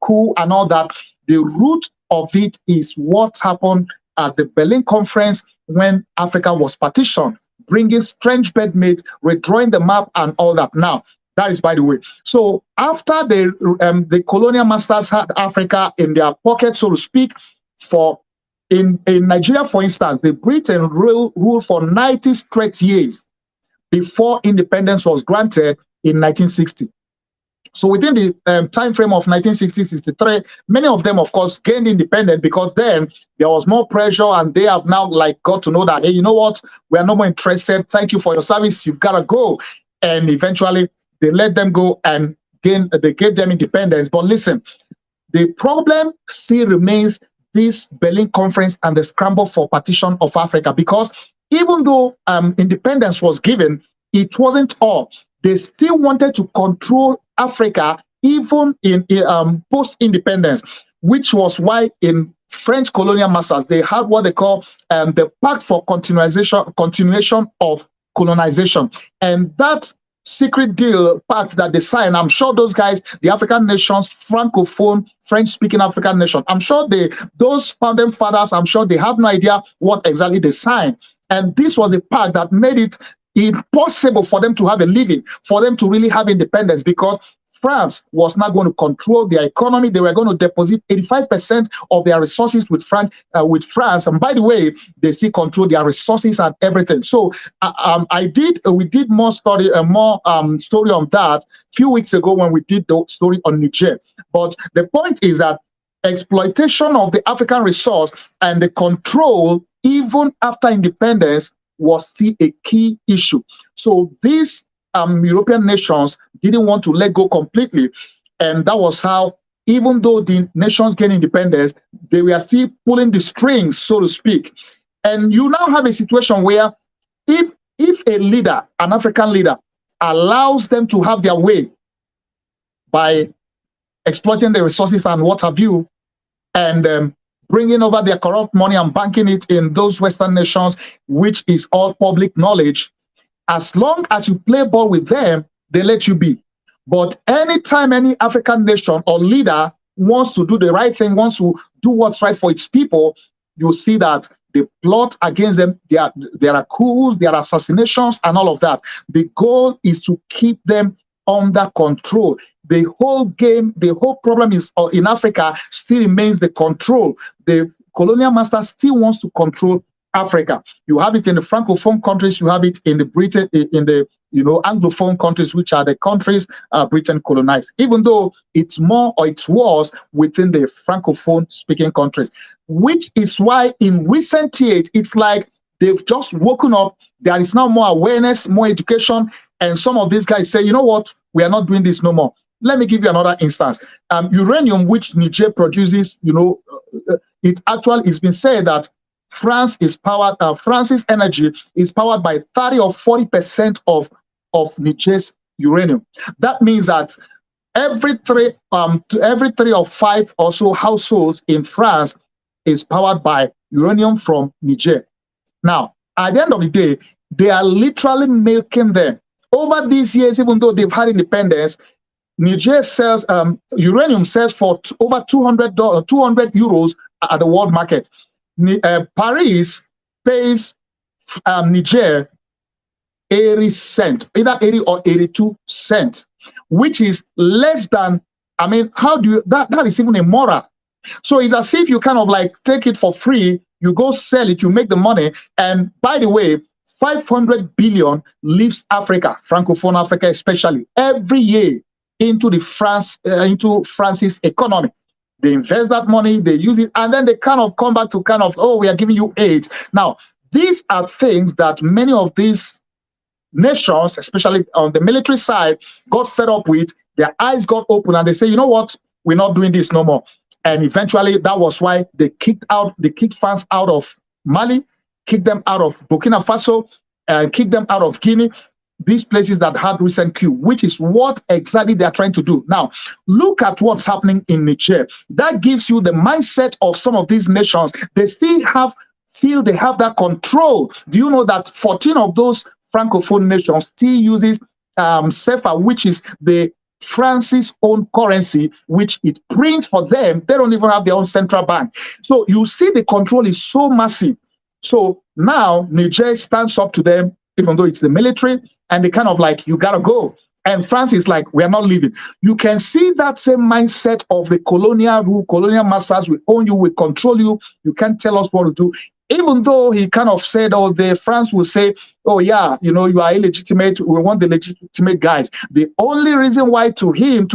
coup and all that, the root of it is what happened at the Berlin conference when Africa was partitioned, bringing strange bedmates, redrawing the map and all that. Now, that is by the way. So after the colonial masters had Africa in their pocket, so to speak, in Nigeria, for instance, the Britain ruled for 90 straight years before independence was granted in 1960. So within the time frame of 1960-63, many of them, of course, gained independence, because then there was more pressure, and they have now got to know that, hey, you know what, we are no more interested. Thank you for your service. You've got to go. And eventually they let them go, and they gave them independence. But listen, the problem still remains this Berlin Conference and the scramble for partition of Africa, because even though independence was given, it wasn't all. They still wanted to control Africa even in post-independence, which was why in French colonial masters, they had what they call the Pact for Continuation of Colonization. And that secret deal pact that they signed, I'm sure those guys, the African nations, Francophone, French-speaking African nation, I'm sure those founding fathers, I'm sure they have no idea what exactly they signed. And this was a pact that made it impossible for them to have a living, for them to really have independence, because France was not going to control their economy. They were going to deposit 85% of their resources with France. And by the way, they still control their resources and everything. So we did more story on that a few weeks ago when we did the story on Niger. But the point is that exploitation of the African resource and the control, even after independence, was still a key issue. So these European nations didn't want to let go completely. And that was how, even though the nations gained independence, they were still pulling the strings, so to speak. And you now have a situation where if a leader, an African leader, allows them to have their way by exploiting the resources and what have you, and bringing over their corrupt money and banking it in those Western nations, which is all public knowledge, as long as you play ball with them, they let you be. But anytime any African nation or leader wants to do the right thing, wants to do what's right for its people, you see that they plot against them. There are coups, there are assassinations, and all of that. The goal is to keep them under control. The whole game, the whole problem is in Africa still remains the control. The colonial master still wants to control Africa. You have it in the Francophone countries, you have it in the Britain, in the Anglophone countries, which are the countries Britain colonized, even though it's more, or it was, within the Francophone speaking countries, which is why in recent years, it's like they've just woken up. There is now more awareness, more education, and some of these guys say, you know what, we are not doing this no more. Let me give you another instance. Uranium, which Niger produces, it's been said that France's energy is powered by 30 or 40% of Niger's uranium. That means that every three or five or so households in France is powered by uranium from Niger. Now, at the end of the day, they are literally milking them. Over these years, even though they've had independence, Niger sells uranium sells for over 200 euros at the world market. Paris pays Niger 80 cents, either 80 or 82 cents, which is less than, how do you, that is even immoral. So it's as if you kind of like take it for free, you go sell it, you make the money. And by the way, 500 billion leaves Africa, Francophone Africa especially, every year into France's economy. They invest that money, they use it, and then they kind of come back to oh, we are giving you aid. Now, these are things that many of these nations, especially on the military side, got fed up with. Their eyes got open and they say, you know what, we're not doing this no more. And eventually that was why they kicked France out of Mali, kicked them out of Burkina Faso, and kicked them out of Guinea. These places that had recent coup, which is what exactly they are trying to do. Now, look at what's happening in Niger. That gives you the mindset of some of these nations. They still feel they have that control. Do you know that 14 of those Francophone nations still uses CFA, which is France's own currency, which it prints for them? They don't even have their own central bank. So you see the control is so massive. So now Niger stands up to them, even though it's the military, and they kind of like, you gotta go. And France is like, we are not leaving. You can see that same mindset of the colonial rule, colonial masters, we own you, we control you, you can't tell us what to do. Even though he kind of said, France will say, oh yeah, you are illegitimate, we want the legitimate guys. The only reason why to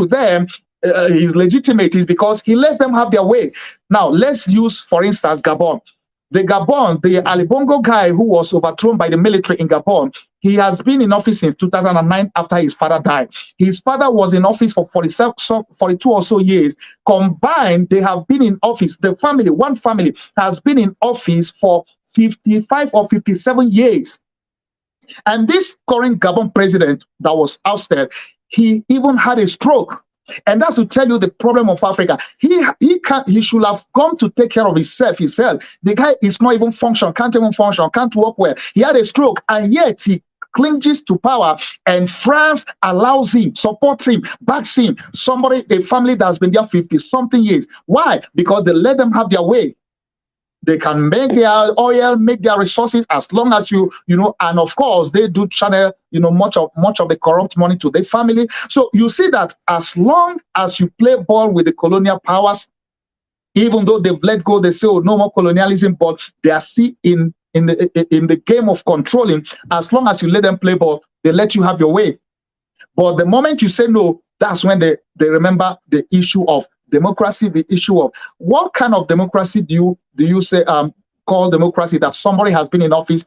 them, he's legitimate is because he lets them have their way. Now, let's use, for instance, Gabon. The Gabon, the Ali Bongo guy who was overthrown by the military in Gabon, he has been in office since 2009 after his father died. His father was in office for 42 or so years. Combined, they have been in office. The family, one family, has been in office for 55 or 57 years. And this current Gabon president that was ousted, he even had a stroke. And that's to tell you the problem of Africa. He should have come to take care of himself. The guy is not even can't even function, can't work well. He had a stroke, and yet he clinges to power, and France allows him, supports him, backs him. A family that's been there 50-something years. Why? Because they let them have their way. They can make their oil, make their resources, as long as you know, and of course they do channel, much of the corrupt money to their family. So you see that as long as you play ball with the colonial powers, even though they've let go, they say, oh, no more colonialism, but they are still in the game of controlling. As long as you let them play ball, they let you have your way. But the moment you say no, that's when they remember the issue of democracy, the issue of what kind of democracy do you say call democracy, that somebody has been in office,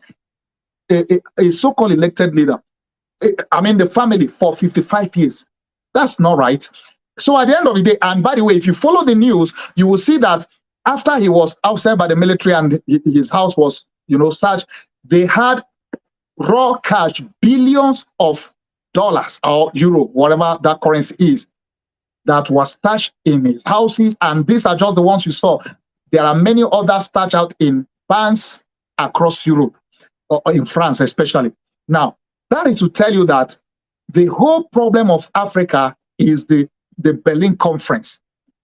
a so-called elected leader, the family, for 55 years. That's not right. So at the end of the day, and by the way, if you follow the news, you will see that after he was ousted by the military and his house was searched, they had raw cash, billions of dollars or euro, whatever that currency is, that was stashed in his houses. And these are just the ones you saw. There are many others stashed out in banks across Europe, or in France especially. Now, that is to tell you that the whole problem of Africa is the Berlin Conference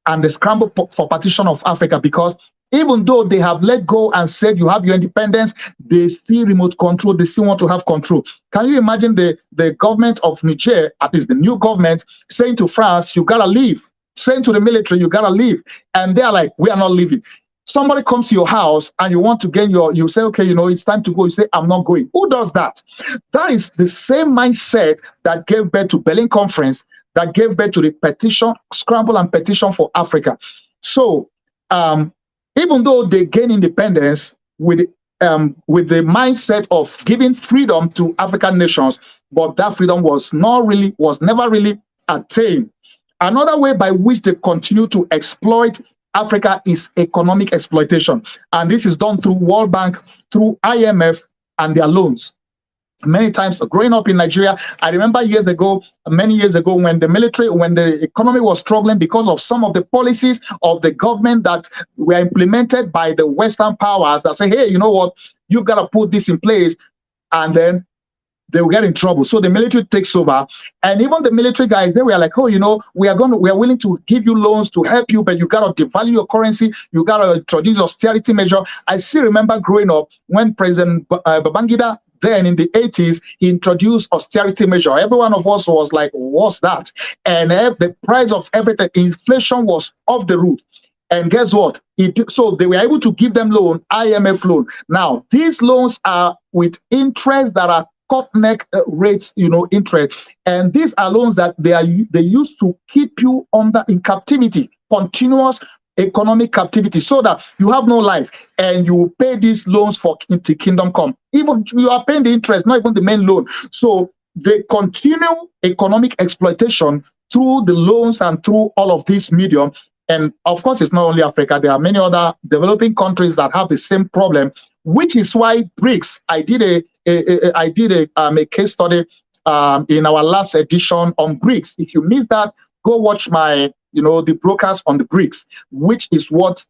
and the scramble for partition of Africa, because even though they have let go and said you have your independence, they still remote control, they still want to have control. Can you imagine the government of Niger, at least the new government, saying to France, you gotta leave, saying to the military, you gotta leave, and they're like, we are not leaving. Somebody comes to your house and you want to get you say, okay, it's time to go. You say, I'm not going. Who does that? That is the same mindset that gave birth to Berlin Conference, that gave birth to the petition, scramble and petition for Africa. So, even though they gain independence with the mindset of giving freedom to African nations, but that freedom was never really attained. Another way by which they continue to exploit Africa is economic exploitation. And this is done through World Bank, through IMF, and their loans. Many times growing up in Nigeria, I remember many years ago, when the economy was struggling because of some of the policies of the government that were implemented by the Western powers that say, hey, you know what, you've got to put this in place, and then they will get in trouble. So the military takes over, and even the military guys, they were like, oh, we are willing to give you loans to help you, but you got to devalue your currency, you got to introduce austerity measure. I still remember growing up when President Babangida, then in the 80s, he introduced austerity measure. Every one of us was like, what's that? And the price of everything, inflation was off the roof. And guess what? So they were able to give them loan, IMF loan. Now, these loans are with interest that are cut neck rates, interest. And these are loans that they used to keep you in captivity, continuous economic captivity, so that you have no life, and you pay these loans for into kingdom come. Even you are paying the interest, not even the main loan. So they continue economic exploitation through the loans and through all of this medium. And of course, it's not only Africa. There are many other developing countries that have the same problem, which is why BRICS. I did a case study in our last edition on BRICS. If you missed that, go watch my the brokers on the BRICS, which is what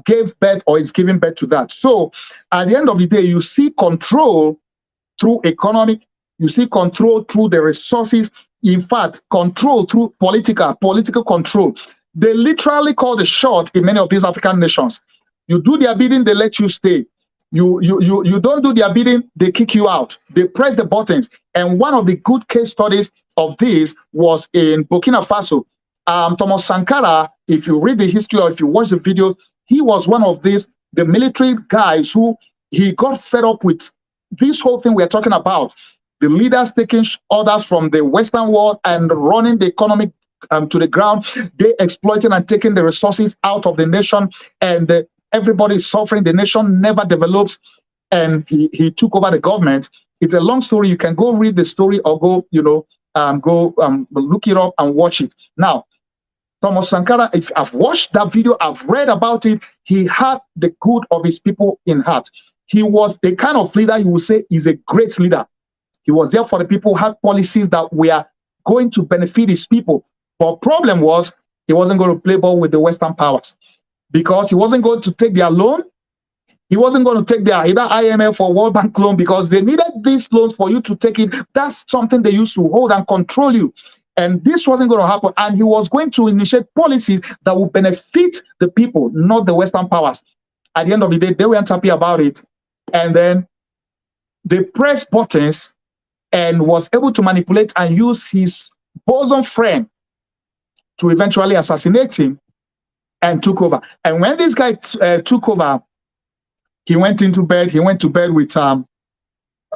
gave birth or is giving birth to that. So at the end of the day, you see control through economic, you see control through the resources, in fact, control through political control. They literally call the shot in many of these African nations. You do their bidding, they let you stay. You don't do their bidding, they kick you out. They press the buttons. And one of the good case studies of this was in Burkina Faso. Thomas Sankara, if you read the history or if you watch the video, he was one of the military guys who he got fed up with this whole thing we're talking about. The leaders taking orders from the Western world and running the economy to the ground. They exploiting and taking the resources out of the nation, and everybody is suffering, the nation never develops, and he took over the government. It's a long story. You can go read the story or go, look it up and watch it. Now, Thomas Sankara, if I've watched that video, I've read about it. He had the good of his people in heart. He was the kind of leader you would say is a great leader. He was there for the people, had policies that were going to benefit his people. But problem was, he wasn't going to play ball with the Western powers because he wasn't going to take their loan. He wasn't going to take their either IMF or World Bank loan because they needed these loans for you to take it. That's something they used to hold and control you. And this wasn't going to happen. And he was going to initiate policies that would benefit the people, not the Western powers. At the end of the day, they weren't happy about it. And then they pressed buttons and was able to manipulate and use his bosom friend to eventually assassinate him and took over. And when this guy took over, he went into bed. He went to bed with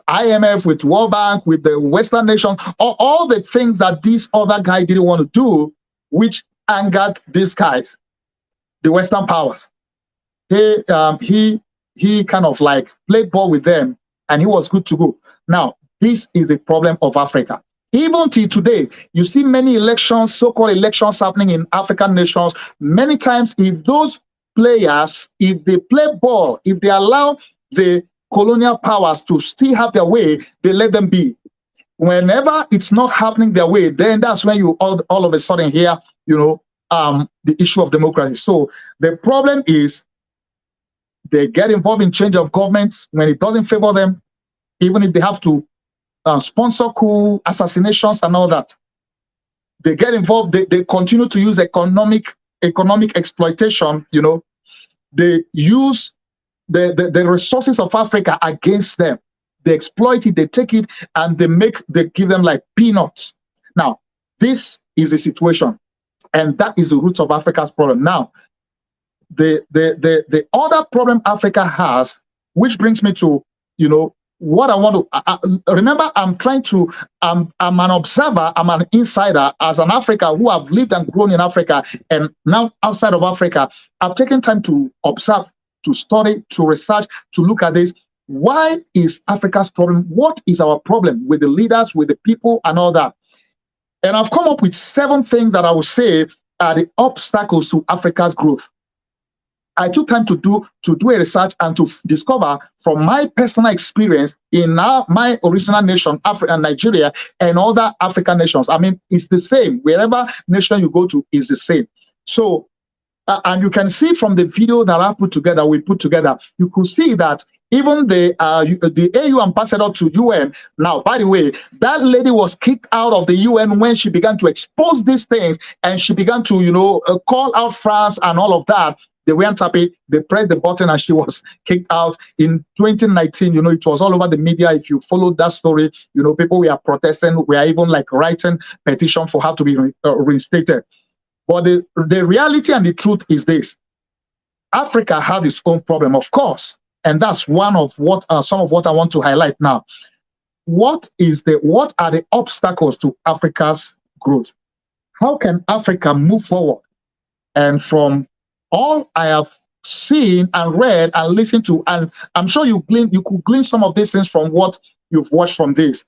IMF, with World Bank, with the Western nations, all the things that this other guy didn't want to do, which angered these guys, the Western powers. He kind of like played ball with them, and he was good to go. Now, this is a problem of Africa. Even till today, you see many elections, so-called elections happening in African nations. Many times, if those players, if they play ball, if they allow the colonial powers to still have their way, they let them be. Whenever it's not happening their way, then that's when you all of a sudden hear, the issue of democracy. So the problem is they get involved in change of governments when it doesn't favor them, even if they have to sponsor coup, assassinations and all that. They get involved, they continue to use economic exploitation, they use the resources of Africa against them. They exploit it, they take it, and they give them like peanuts. Now, this is the situation, and that is the root of Africa's problem. Now, the other problem Africa has, which brings me to, what I want to remember, I'm an observer, I'm an insider as an African who have lived and grown in Africa, and now outside of Africa, I've taken time to observe, to study, to research, to look at this. Why is Africa's problem? What is our problem with the leaders, with the people, and all that? And I've come up with 7 things that I would say are the obstacles to Africa's growth. I took time to do a research and to discover from my personal experience in my original nation, Africa and Nigeria, and other African nations. I mean, it's the same. Wherever nation you go to is the same. So, and you can see from the video that we put together, you could see that even the AU ambassador to UN. Now, by the way, that lady was kicked out of the UN when she began to expose these things, and she began to, call out France and all of that. They weren't happy. They pressed the button and she was kicked out. In 2019, it was all over the media. If you followed that story, people were protesting. We are even like writing petition for her to be reinstated. But the reality and the truth is this: Africa has its own problem, of course, and that's one of what some of what I want to highlight now. What are the obstacles to Africa's growth? How can Africa move forward? And from all I have seen and read and listened to, and I'm sure you could glean some of these things from what you've watched from this.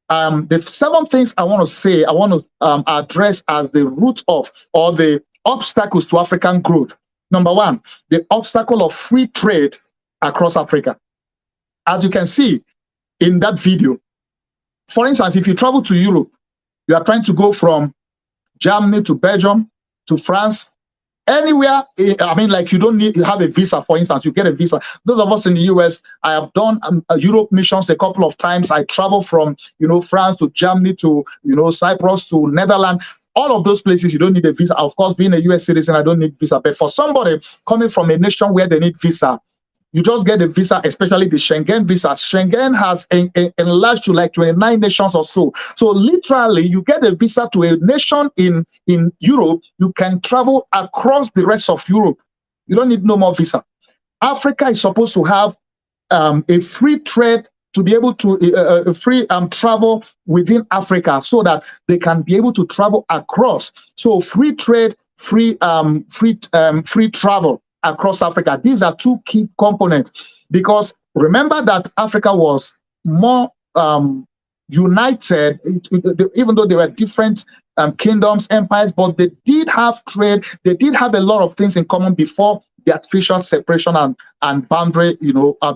The 7 things I want to address as the root of, or the obstacles to African growth. Number 1, the obstacle of free trade across Africa. As you can see in that video, for instance, if you travel to Europe, you are trying to go from Germany to Belgium to France, anywhere. I mean, like, you don't need to have a visa. For instance, you get a visa. Those of us in the US, I have done Europe missions a couple of times. I travel from, France to Germany to, Cyprus to Netherlands. All of those places, you don't need a visa. Of course, being a US citizen, I don't need visa. But for somebody coming from a nation where they need visa, you just get a visa, especially the Schengen visa. Schengen has enlarged to like 29 nations or so. So literally, you get a visa to a nation in Europe, you can travel across the rest of Europe. You don't need no more visa. Africa is supposed to have a free trade, to be able to free travel within Africa, so that they can be able to travel across. So free trade, free travel across Africa. These are two key components, because remember that Africa was more united, even though they were different kingdoms, empires, but they did have trade. They did have a lot of things in common before the artificial separation and boundary,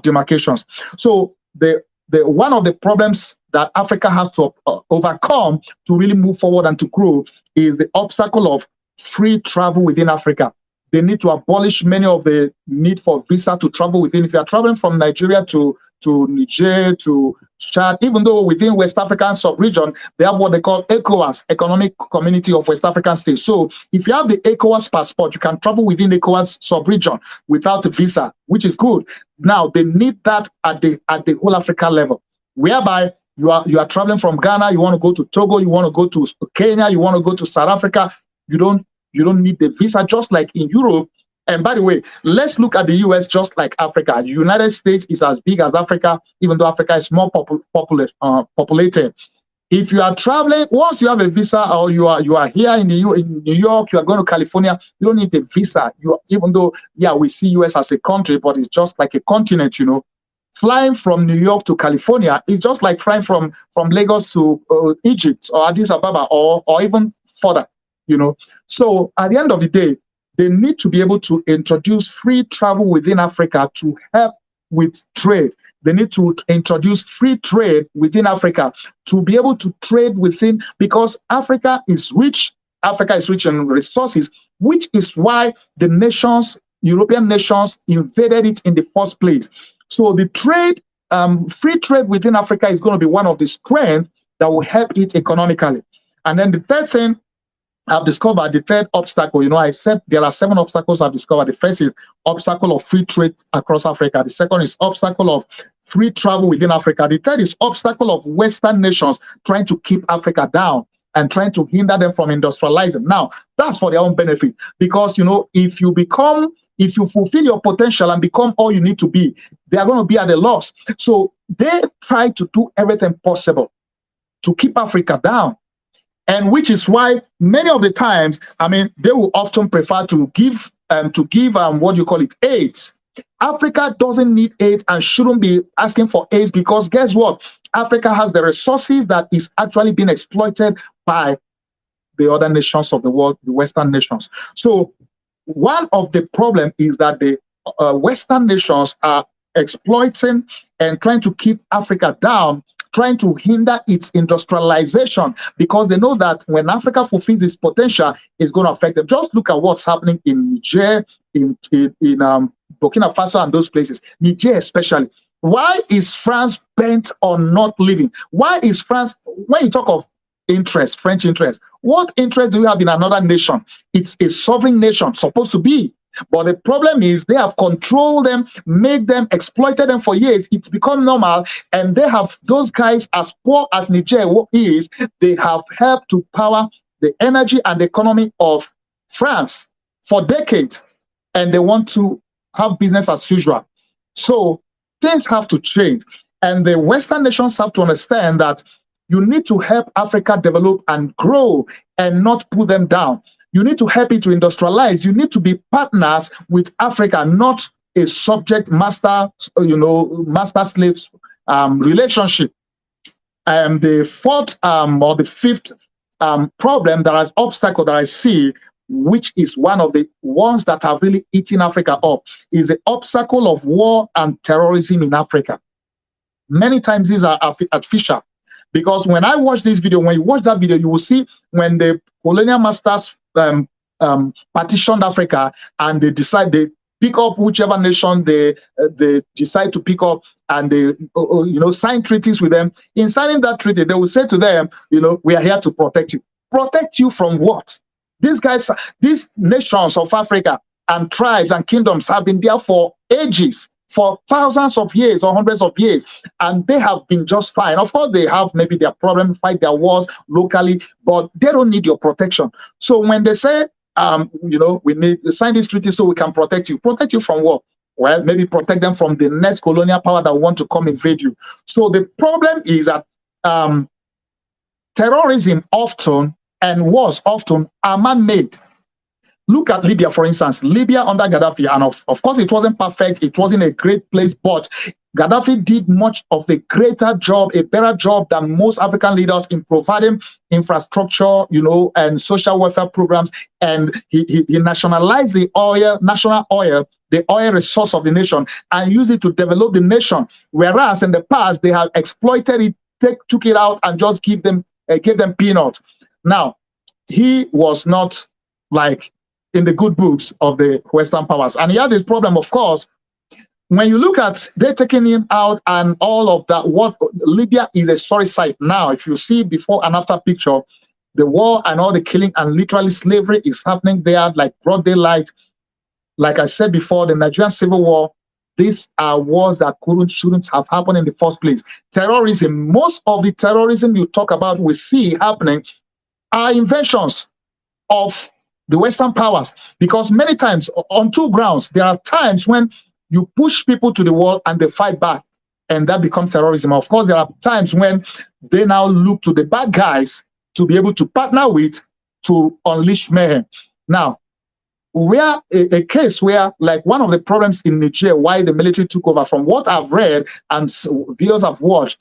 demarcations. So the one of the problems that Africa has to overcome to really move forward and to grow is the obstacle of free travel within Africa. They need to abolish many of the need for visa to travel within. If you are traveling from Nigeria to Niger, to Chad, even though within West African sub-region, they have what they call ECOWAS, Economic Community of West African States. So if you have the ECOWAS passport, you can travel within ECOWAS sub-region without a visa, which is good. Now, they need that at the whole Africa level, whereby you are traveling from Ghana, you want to go to Togo, you want to go to Kenya, you want to go to South Africa, you don't need the visa, just like in Europe. And by the way, let's look at the US just like Africa. The United States is as big as Africa, even though Africa is more populated. If you are traveling, once you have a visa, or you are here in New York, you are going to California, you don't need a visa. Even though, yeah, we see US as a country, but it's just like a continent, Flying from New York to California is just like flying from Lagos to Egypt or Addis Ababa or even further. So at the end of the day, they need to be able to introduce free travel within Africa to help with trade. They need to introduce free trade within Africa to be able to trade within, because Africa is rich. Africa is rich in resources, which is why the nations, European nations, invaded it in the first place. So the trade, free trade within Africa is going to be one of the strengths that will help it economically. And then the third thing I've discovered, the third obstacle, I said there are 7 obstacles I've discovered. The first is obstacle of free trade across Africa. The second is obstacle of free travel within Africa. The third is obstacle of Western nations trying to keep Africa down and trying to hinder them from industrializing. Now, that's for their own benefit, because, if you fulfill your potential and become all you need to be, they are going to be at a loss. So they try to do everything possible to keep Africa down. And which is why many of the times, they will often prefer to give aid. Africa doesn't need aid and shouldn't be asking for aid, because guess what? Africa has the resources that is actually being exploited by the other nations of the world, the Western nations. So one of the problems is that the Western nations are exploiting and trying to keep Africa down, trying to hinder its industrialization, because they know that when Africa fulfills its potential, it's going to affect them. Just look at what's happening in Niger, in Burkina Faso and those places, Niger especially. Why is France bent on not leaving? Why is France, when you talk of interest, French interest, what interest do you have in another nation? It's a sovereign nation, supposed to be. But the problem is they have controlled them, made them, exploited them for years. It's become normal, and they have, those guys, as poor as Niger is, they have helped to power the energy and the economy of France for decades, and they want to have business as usual. So things have to change, and the Western nations have to understand that you need to help Africa develop and grow and not put them down. You need to help it to industrialize. You need to be partners with Africa, not a subject master, master-slave relationship. The fourth or the fifth problem, that is obstacle that I see, which is one of the ones that have really eaten Africa up, is the obstacle of war and terrorism in Africa. Many times these are artificial, because when I watch this video, when you watch that video, you will see when the colonial masters partitioned Africa, and they pick up whichever nation they decide to pick up, and they sign treaties with them. In signing that treaty, they will say to them, we are here to protect you. Protect you from what? These guys, these nations of Africa and tribes and kingdoms have been there for ages, for thousands of years or hundreds of years, and they have been just fine. Of course, they have maybe their problems, fight their wars locally, but they don't need your protection. So when they say, we need to sign this treaty so we can protect you from what? Well, maybe protect them from the next colonial power that want to come invade you. So the problem is that terrorism often and wars often are man-made. Look at Libya, for instance. Libya under Gaddafi, and of course, it wasn't perfect. It wasn't a great place, but Gaddafi did much of a greater job, a better job than most African leaders in providing infrastructure, and social welfare programs. And he nationalized the oil, national oil, the oil resource of the nation, and used it to develop the nation. Whereas in the past, they have exploited it, took it out, and just gave them peanuts. Now, he was not like in the good books of the Western powers. And he has his problem, of course. When you look at they taking him out and all of that, what Libya is a sorry sight now. If you see before and after picture, the war and all the killing and literally slavery is happening there like broad daylight. Like I said before, the Nigerian Civil War, these are wars that shouldn't have happened in the first place. Terrorism, most of the terrorism you talk about, we see happening, are inventions of the Western powers, because many times on two grounds, there are times when you push people to the wall and they fight back, and that becomes terrorism. Of course, there are times when they now look to the bad guys to be able to partner with to unleash mayhem. Now, where a case where, like, one of the problems in Niger, why the military took over, from what I've read and videos I've watched,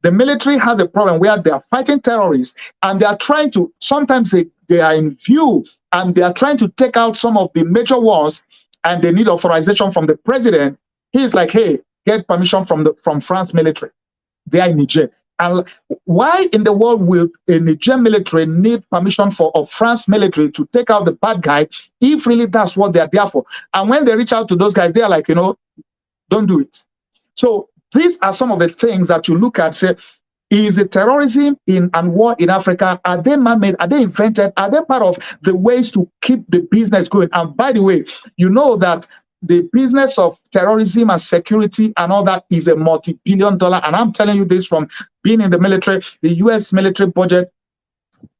the military had a problem where they are fighting terrorists and they are trying to, sometimes they are in view and they are trying to take out some of the major ones, and they need authorization from the president. He's like, hey, get permission from France military. They are in Niger. And why in the world will a Niger military need permission of France military to take out the bad guy if really that's what they're there for? And when they reach out to those guys, they're like, don't do it. So these are some of the things that you look at, say, is the terrorism and war in Africa, are they man-made? Are they invented? Are they part of the ways to keep the business going? And by the way, you know that the business of terrorism and security and all that is a multi-billion-dollar. And I'm telling you this from being in the military. The U.S. military budget,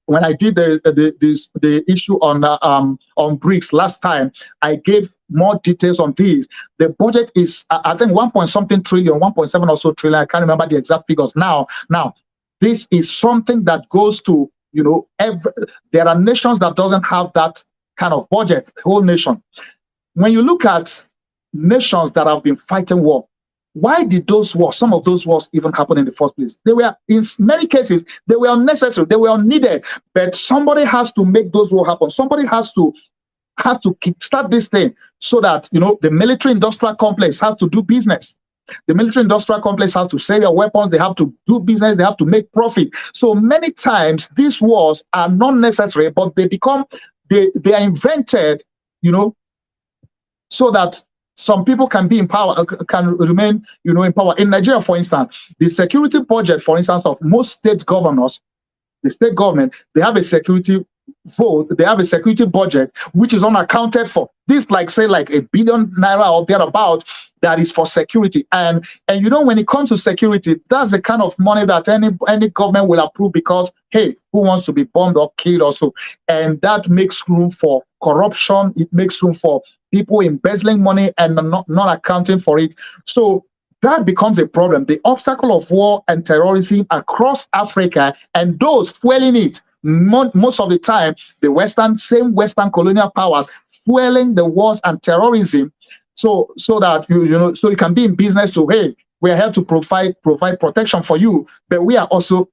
when I did the issue on BRICS last time, I gave more details on these. The budget is, I think, 1.something trillion, 1.7 or so trillion. I can't remember the exact figures now. Now, this is something that goes to, there are nations that doesn't have that kind of budget, whole nation. When you look at nations that have been fighting war, why did those wars, some of those wars, even happen in the first place? They were, in many cases, they were unnecessary, they were unneeded, but somebody has to make those wars happen. Somebody has to kickstart this thing so that, the military-industrial complex has to do business. The military-industrial complex has to sell their weapons, they have to do business, they have to make profit. So many times, these wars are not necessary, but they are invented, so that some people can be in power, can remain, in power. In Nigeria, for instance, the security budget, for instance, of most state governors, the state government, they have a security vote, they have a security budget which is unaccounted for. This, like $1 billion or thereabout, that is for security. And when it comes to security, that's the kind of money that any government will approve, because hey, who wants to be bombed or killed also? And that makes room for corruption. It makes room for people embezzling money and not accounting for it. So that becomes a problem. The obstacle of war and terrorism across Africa, and those fueling it, most of the time, the same Western colonial powers fueling the wars and terrorism, so that so you can be in business. So hey, we are here to provide protection for you, but we are also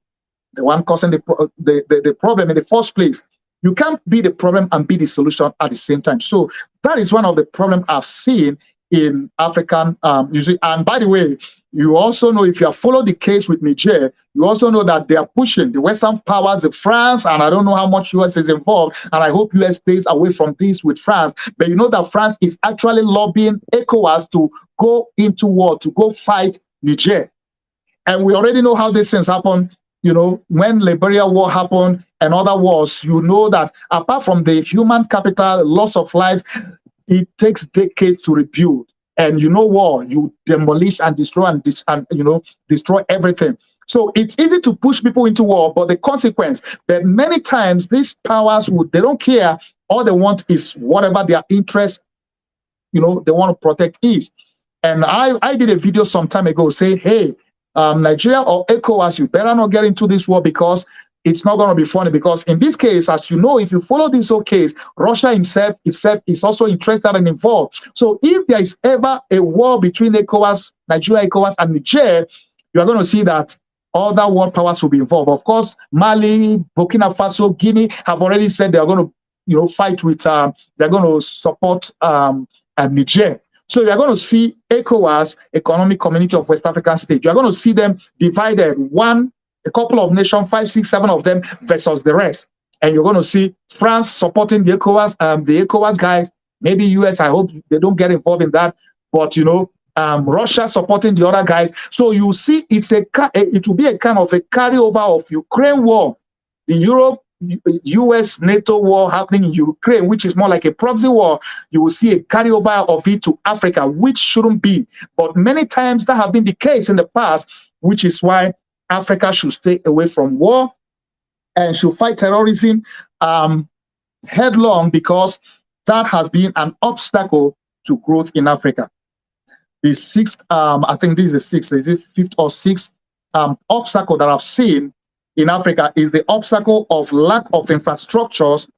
the one causing the problem in the first place. You can't be the problem and be the solution at the same time. So that is one of the problems I've seen in African usually. And by the way, you also know, if you have followed the case with Niger, you also know that they are pushing the Western powers, the France, and I don't know how much US is involved, and I hope US stays away from this with France. But you know that France is actually lobbying ECOWAS to go into war, to go fight Niger. And we already know how these things happen. When Liberia war happened and other wars, you know that apart from the human capital, loss of lives, it takes decades to rebuild. And war, you demolish and destroy and destroy everything. So it's easy to push people into war, but the consequence that many times these powers they don't care. All they want is whatever their interest, they want to protect is. And I did a video some time ago saying, hey, Nigeria or ECOWAS, you better not get into this war, because it's not going to be funny, because in this case, as you know, if you follow this whole case, Russia himself is also interested and involved. So if there is ever a war between ECOWAS, Nigeria, ECOWAS, and Niger, you are going to see that other world powers will be involved. Of course, Mali, Burkina Faso, Guinea have already said they are going to, fight with. They're going to support Niger. So you are going to see ECOWAS, Economic Community of West African States. You are going to see them divided, a couple of nations, 5, 6, 7 of them versus the rest. And you're going to see France supporting the ECOWAS guys. Maybe US, I hope they don't get involved in that. But, Russia supporting the other guys. So you see, it will be a kind of a carryover of Ukraine war, the US NATO war happening in Ukraine, which is more like a proxy war. You will see a carryover of it to Africa, which shouldn't be. But many times that have been the case in the past, which is why Africa should stay away from war and should fight terrorism headlong, because that has been an obstacle to growth in Africa. The sixth, I think this is the sixth, is it fifth or sixth obstacle that I've seen in Africa is the obstacle of lack of infrastructures,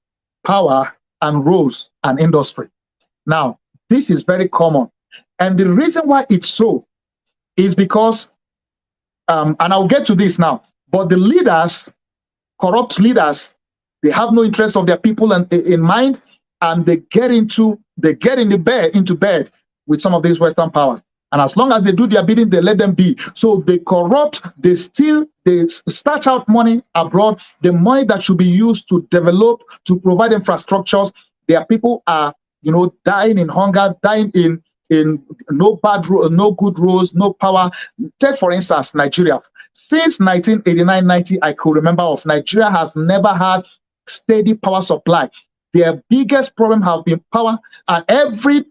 power, and roads and industry. Now, this is very common. And the reason why it's so is because, and I'll get to this now, but the leaders, corrupt leaders, they have no interest of their people in mind, and they get into bed with some of these Western powers. And as long as they do their bidding, they let them be. So they corrupt, they steal, they starch out money abroad, the money that should be used to develop, to provide infrastructures. Their people are, dying in hunger, dying in no good roads, no power. Take, for instance, Nigeria. Since 1989-90, I could remember of, Nigeria has never had steady power supply. Their biggest problem have been power, and every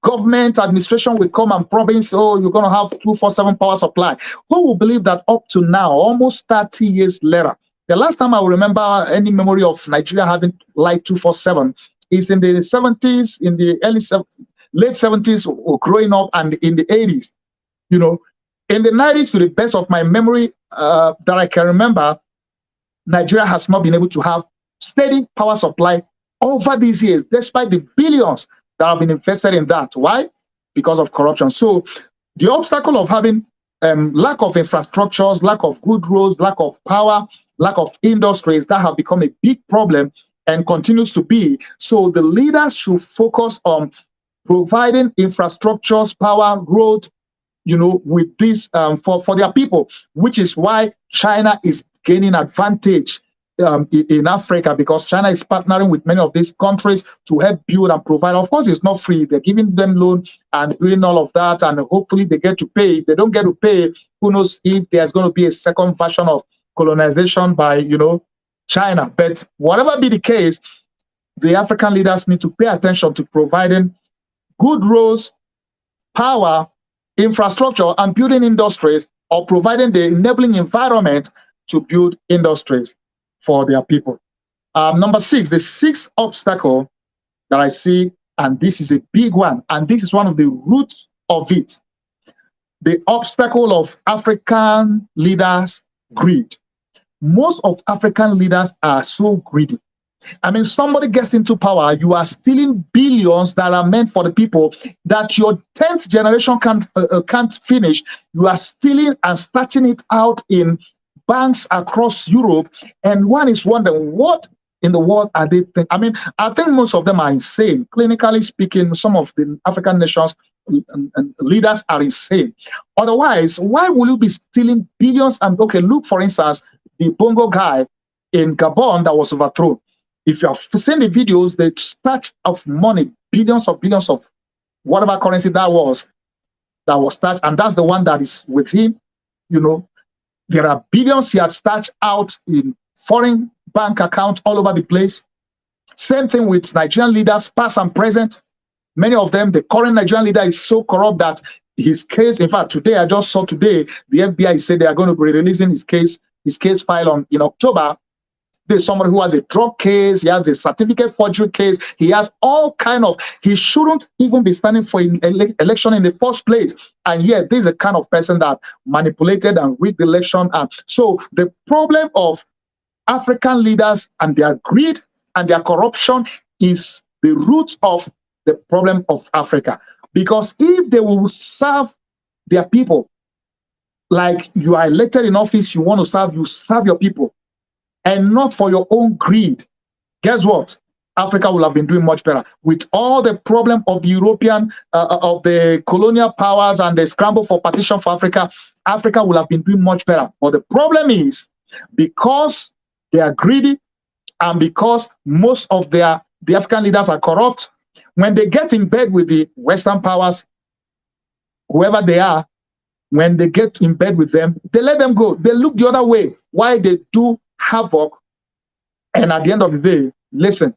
government administration will come and promise, oh, you're going to have 24/7 power supply. Who will believe that up to now, almost 30 years later, the last time I will remember any memory of Nigeria having light 24/7 is in the 70s, in the late 70s, or growing up, and in the 80s. In the 90s, to the best of my memory that I can remember, Nigeria has not been able to have steady power supply over these years, despite the billions that have been invested in that. Why? Because of corruption. So the obstacle of having lack of infrastructures, lack of good roads, lack of power, lack of industries, that have become a big problem and continues to be. So the leaders should focus on providing infrastructures, power, road, with this for their people, which is why China is gaining advantage in Africa, because China is partnering with many of these countries to help build and provide. Of course, it's not free. They're giving them loan and doing all of that, and hopefully they get to pay. If they don't get to pay, who knows if there's going to be a second version of colonization by, China. But whatever be the case, the African leaders need to pay attention to providing good roads, power, infrastructure, and building industries, or providing the enabling environment to build industries for their people. Number 6, the sixth obstacle that I see, and this is a big one, and this is one of the roots of it, the obstacle of African leaders' greed. Most of African leaders are so greedy. I mean, somebody gets into power, you are stealing billions that are meant for the people that your 10th generation can't finish. You are stealing and starching it out in banks across Europe, and one is wondering, what in the world are they thinking? I mean, I think most of them are insane. Clinically speaking, some of the African nations and leaders are insane. Otherwise, why will you be stealing billions? And okay, look, for instance, the Bongo guy in Gabon that was overthrown. If you have seen the videos, the stack of money, billions of whatever currency that was stacked, and that's the one that is with him. There are billions he had stashed out in foreign bank accounts all over the place. Same thing with Nigerian leaders, past and present. Many of them, the current Nigerian leader is so corrupt that his case, in fact, I just saw today, the FBI said they are going to be releasing his case file in October. There's somebody who has a drug case, he has a certificate forgery case, he has all kind of, he shouldn't even be standing for an election in the first place. And yet, this is a kind of person that manipulated and rigged the election. And so the problem of African leaders and their greed and their corruption is the root of the problem of Africa. Because if they will serve their people, like you are elected in office, you want to serve, you serve your people, and not for your own greed, guess what? Africa will have been doing much better. With all the problem of the European, of the colonial powers and the scramble for partition for Africa, Africa will have been doing much better. But the problem is, because they are greedy and because most of the African leaders are corrupt, when they get in bed with the Western powers, whoever they are, when they get in bed with them, they let them go. They look the other way while they do havoc. And at the end of the day, listen,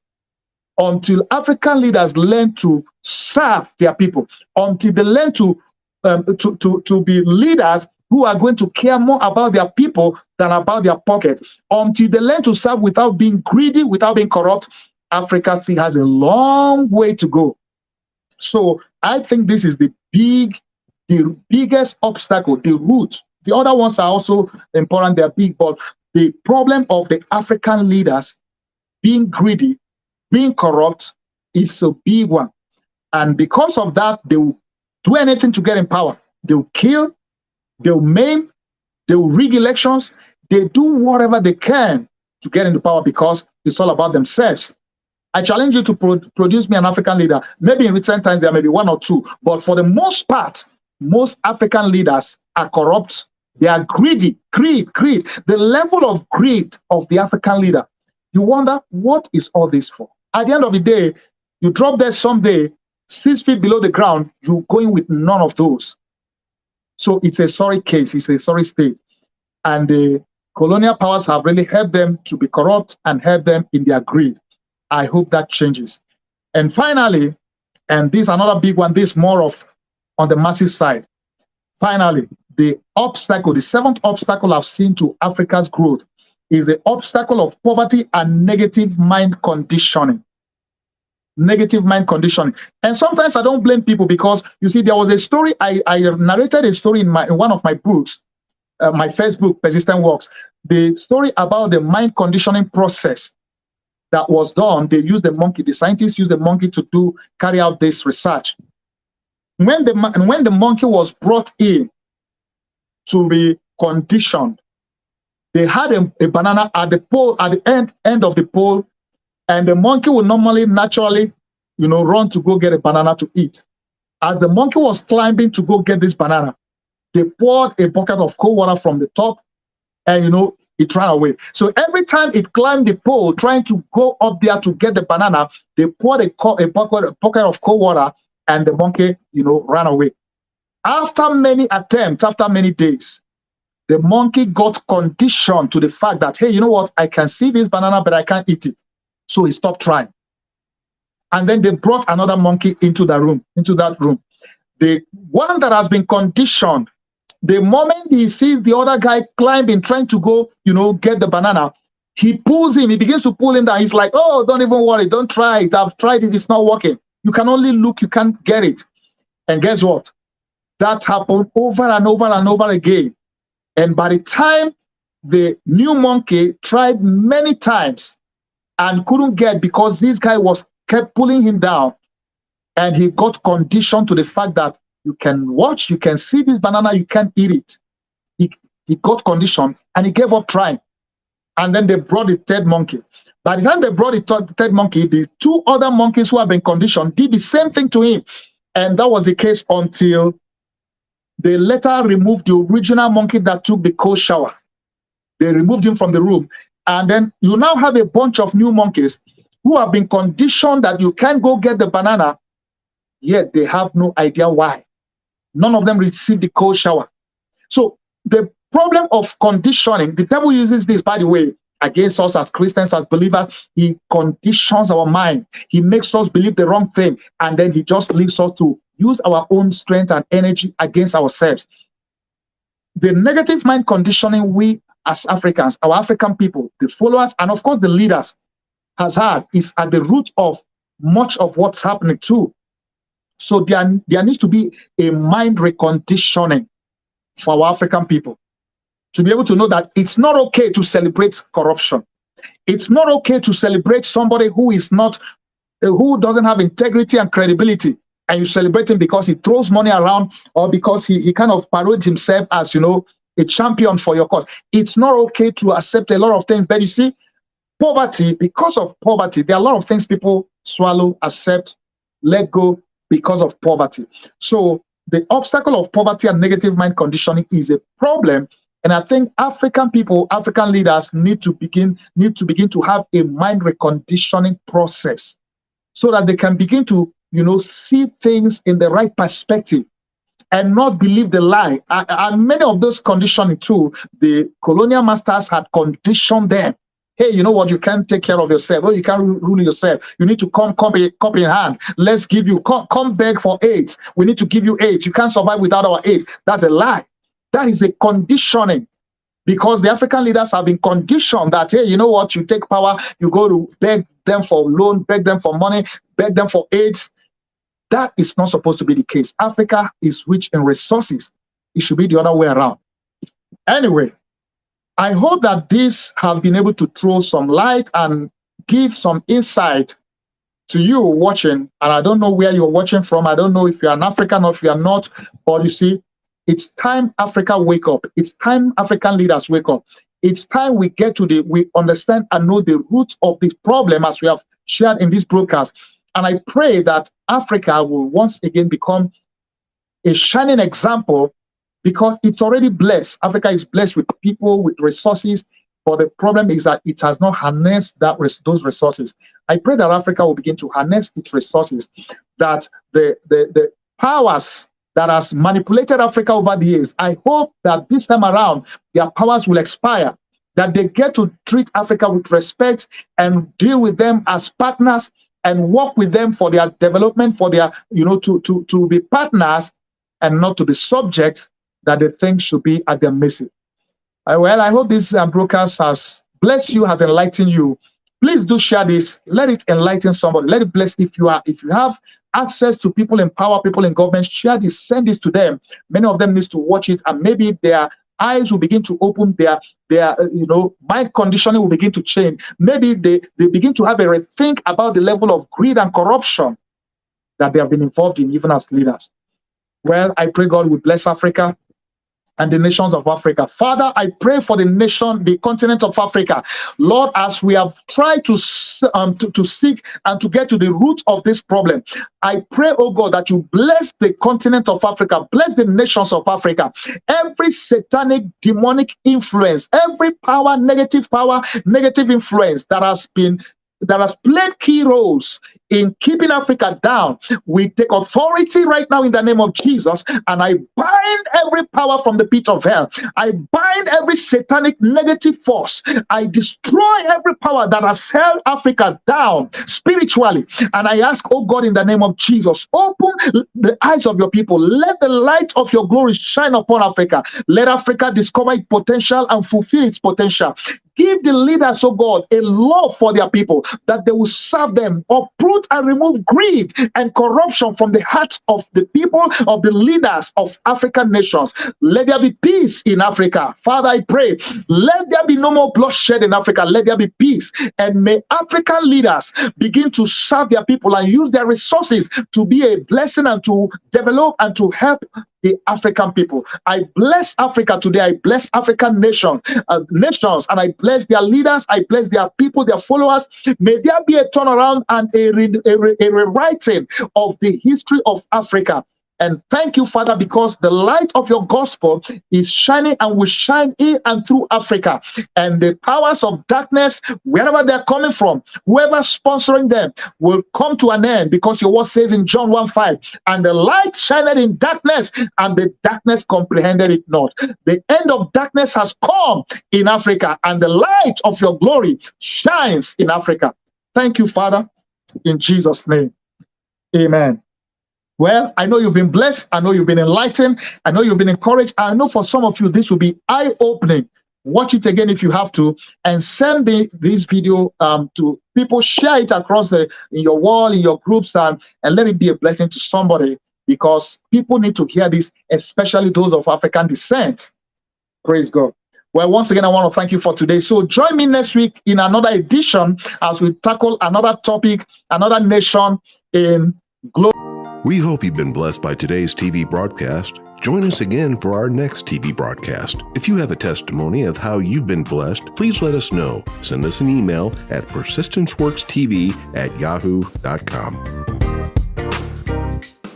until African leaders learn to serve their people, until they learn to be leaders who are going to care more about their people than about their pocket, until they learn to serve without being greedy, without being corrupt, Africa still has a long way to go. So I think this is the biggest obstacle, the root. The other ones are also important, they're big, but the problem of the African leaders being greedy, being corrupt is a big one. And because of that, they will do anything to get in power. They'll kill, they'll maim, they'll rig elections, they do whatever they can to get into power because it's all about themselves. I challenge you to produce me an African leader. Maybe in recent times there may be one or two, but for the most part, most African leaders are corrupt. They are greedy, greed. The level of greed of the African leader, you wonder, what is all this for? At the end of the day, you drop there someday, 6 feet below the ground, you're going with none of those. So it's a sorry case, it's a sorry state. And the colonial powers have really helped them to be corrupt and helped them in their greed. I hope that changes. And finally, and this is another big one, this more of on the massive side. Finally, the obstacle, the seventh obstacle I've seen to Africa's growth is the obstacle of poverty and negative mind conditioning. Negative mind conditioning. And sometimes I don't blame people because, you see, there was a story, I narrated a story in one of my books, my first book, Persistent Works, the story about the mind conditioning process that was done. They used the monkey, the scientists used the monkey to carry out this research. When the monkey was brought in to be conditioned, they had a banana at the pole, at the end of the pole, and the monkey would normally, naturally, run to go get a banana to eat. As the monkey was climbing to go get this banana, they poured a bucket of cold water from the top, and it ran away. So every time it climbed the pole, trying to go up there to get the banana, they poured a bucket of cold water, and the monkey, ran away. After many attempts, after many days, the monkey got conditioned to the fact that, hey, you know what? I can see this banana, but I can't eat it. So he stopped trying. And then they brought another monkey into that room. The one that has been conditioned, the moment he sees the other guy climbing, trying to go, get the banana, he pulls him. He begins to pull him down. He's like, oh, don't even worry. Don't try it. I've tried it. It's not working. You can only look. You can't get it. And guess what? That happened over and over and over again. And by the time the new monkey tried many times and couldn't get, because this guy kept pulling him down, and he got conditioned to the fact that you can watch, you can see this banana, you can't eat it. He got conditioned and he gave up trying. And then they brought the third monkey. By the time they brought the third monkey, the two other monkeys who have been conditioned did the same thing to him. And that was the case until they later removed the original monkey that took the cold shower. They removed him from the room. And then you now have a bunch of new monkeys who have been conditioned that you can't go get the banana, yet they have no idea why. None of them received the cold shower. So the problem of conditioning, the devil uses this, by the way, against us as Christians, as believers. He conditions our mind. He makes us believe the wrong thing, and then he just leaves us to use our own strength and energy against ourselves. The negative mind conditioning we as Africans, our African people, the followers, and of course the leaders has had, is at the root of much of what's happening too. So there needs to be a mind reconditioning for our African people to be able to know that it's not okay to celebrate corruption. It's not okay to celebrate somebody who is not, who doesn't have integrity and credibility, and you celebrate him because he throws money around, or because he kind of parades himself as, you know, a champion for your cause. It's not okay to accept a lot of things. But you see, poverty, because of poverty, there are a lot of things people swallow, accept, let go because of poverty. So the obstacle of poverty and negative mind conditioning is a problem. And I think African people, African leaders need to begin to have a mind reconditioning process, so that they can begin to, you know, see things in the right perspective and not believe the lie. And many of those conditioning too, the colonial masters had conditioned them. Hey, you know what? You can't take care of yourself. Oh, you can't rule yourself. You need to come cup in hand. Let's give you, come beg for aid. We need to give you aid. You can't survive without our aid. That's a lie. That is a conditioning, because the African leaders have been conditioned that, hey, you know what? You take power, you go to beg them for loan, beg them for money, beg them for aid. That is not supposed to be the case. Africa is rich in resources. It should be the other way around. Anyway, I hope that this have been able to throw some light and give some insight to you watching. And I don't know where you're watching from. I don't know if you're an African or if you're not. But you see, it's time Africa wake up. It's time African leaders wake up. It's time we we understand and know the root of this problem, as we have shared in this broadcast. And I pray that Africa will once again become a shining example, because it's already blessed. Africa is blessed with people, with resources. But the problem is that it has not harnessed those resources. I pray that Africa will begin to harness its resources, that the powers that has manipulated Africa over the years, I hope that this time around, their powers will expire, that they get to treat Africa with respect and deal with them as partners and work with them for their development, for their, you know, to be partners and not to be subjects that they think should be at their mercy. Well, I hope this broadcast has blessed you, has enlightened you. Please do share this. Let it enlighten somebody. Let it bless. If you have access to people in power, people in government, share this, send this to them. Many of them need to watch it, and maybe their eyes will begin to open, their mind conditioning will begin to change. Maybe they begin to have a rethink about the level of greed and corruption that they have been involved in, even as leaders. Well, I pray God will bless Africa and the nations of Africa. Father, I pray for the continent of Africa. Lord, as we have tried to seek and to get to the root of this problem, I pray, oh God, that you bless the continent of Africa, bless the nations of Africa. Every satanic, demonic influence, every negative influence that has played key roles in keeping Africa down, we take authority right now in the name of Jesus, and I bind every power from the pit of hell. I bind every satanic negative force. I destroy every power that has held Africa down spiritually. And I ask, oh God, in the name of Jesus, open the eyes of your people. Let the light of your glory shine upon Africa. Let Africa discover its potential and fulfill its potential. Give the leaders, oh God, a love for their people, that they will serve them, uproot and remove greed and corruption from the hearts of the people, of the leaders of African nations. Let there be peace in Africa. Father, I pray, let there be no more bloodshed in Africa. Let there be peace. And may African leaders begin to serve their people and use their resources to be a blessing and to develop and to help the African people. I bless Africa today. I bless African nations, and I bless their leaders. I bless their people, their followers. May there be a turnaround and a rewriting of the history of Africa. And thank you, Father, because the light of your gospel is shining and will shine in and through Africa. And the powers of darkness, wherever they're coming from, whoever's sponsoring them, will come to an end, because your word says in John 1:5, and the light shined in darkness, and the darkness comprehended it not. The end of darkness has come in Africa, and the light of your glory shines in Africa. Thank you, Father, in Jesus' name. Amen. Well, I know you've been blessed. I know you've been enlightened. I know you've been encouraged. I know for some of you, this will be eye-opening. Watch it again if you have to, and send this video to people. Share it across in your wall, in your groups, and let it be a blessing to somebody, because people need to hear this, especially those of African descent. Praise God. Well, once again, I want to thank you for today. So join me next week in another edition as we tackle another topic, another nation in glory. We hope you've been blessed by today's TV broadcast. Join us again for our next TV broadcast. If you have a testimony of how you've been blessed, please let us know. Send us an email at persistenceworkstv@yahoo.com.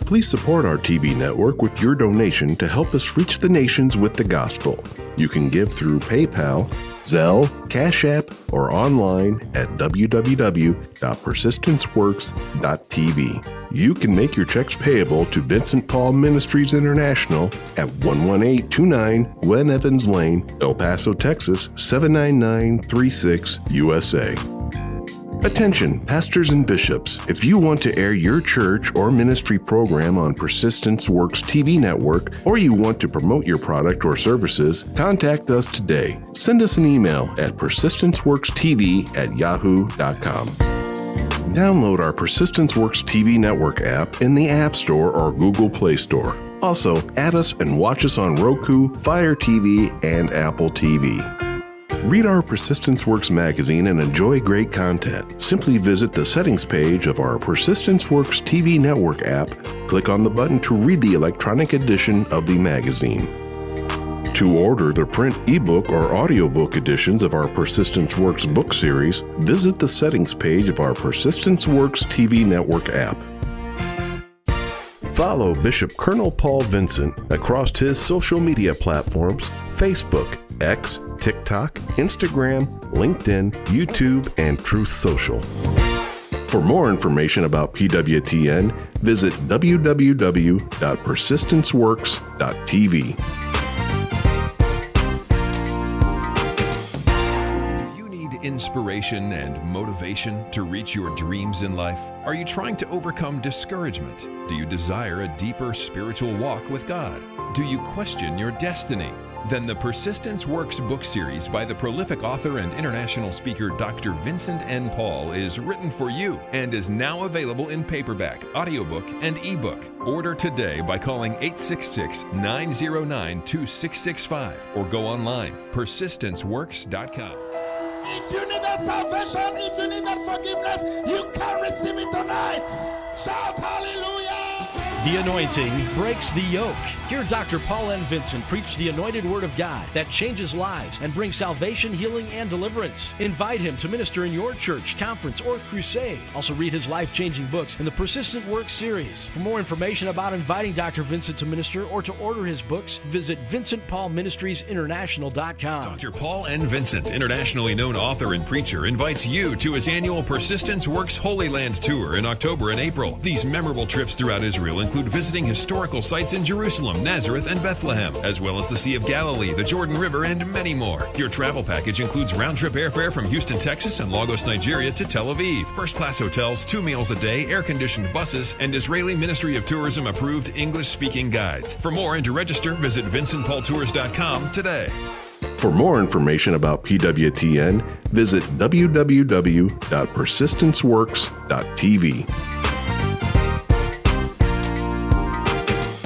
Please support our TV network with your donation to help us reach the nations with the gospel. You can give through PayPal, Zelle, Cash App, or online at www.persistenceworks.tv. You can make your checks payable to Vincent Paul Ministries International at 11829 Gwen Evans Lane, El Paso, Texas 79936, USA. Attention, pastors and bishops. If you want to air your church or ministry program on Persistence Works TV network, or you want to promote your product or services, contact us today. Send us an email at persistenceworkstv@yahoo.com. Download our Persistence Works TV network app in the App Store or Google Play Store. Also, add us and watch us on Roku, Fire TV, and Apple TV. Read our Persistence Works magazine and enjoy great content. Simply visit the settings page of our Persistence Works TV network app. Click on the button to read the electronic edition of the magazine. To order the print ebook or audiobook editions of our Persistence Works book series, visit the settings page of our Persistence Works TV network app. Follow Bishop Colonel Paul Vincent across his social media platforms: Facebook, X, TikTok, Instagram, LinkedIn, YouTube, and Truth Social. For more information about PWTN, visit www.persistenceworks.tv. Inspiration and motivation to reach your dreams in life? Are you trying to overcome discouragement? Do you desire a deeper spiritual walk with God? Do you question your destiny? Then the Persistence Works book series by the prolific author and international speaker Dr. Vincent N. Paul is written for you and is now available in paperback, audiobook, and ebook. Order today by calling 866-909-2665 or go online, persistenceworks.com. If you need that salvation, if you need that forgiveness, you can receive it tonight. Shout hallelujah. The anointing breaks the yoke. Hear Dr. Paul N. Vincent preach the anointed word of God that changes lives and brings salvation, healing, and deliverance. Invite him to minister in your church, conference, or crusade. Also read his life-changing books in the Persistent Works series. For more information about inviting Dr. Vincent to minister or to order his books, visit VincentPaulMinistriesInternational.com. Dr. Paul N. Vincent, internationally known author and preacher, invites you to his annual Persistence Works Holy Land Tour in October and April. These memorable trips throughout Israel include visiting historical sites in Jerusalem, Nazareth, and Bethlehem, as well as the Sea of Galilee, the Jordan River, and many more. Your travel package includes round-trip airfare from Houston, Texas, and Lagos, Nigeria to Tel Aviv, first-class hotels, 2 meals a day, air-conditioned buses, and Israeli Ministry of Tourism approved English-speaking guides. For more and to register, visit VincentPaulTours.com today. For more information about PWTN, visit www.persistenceworks.tv.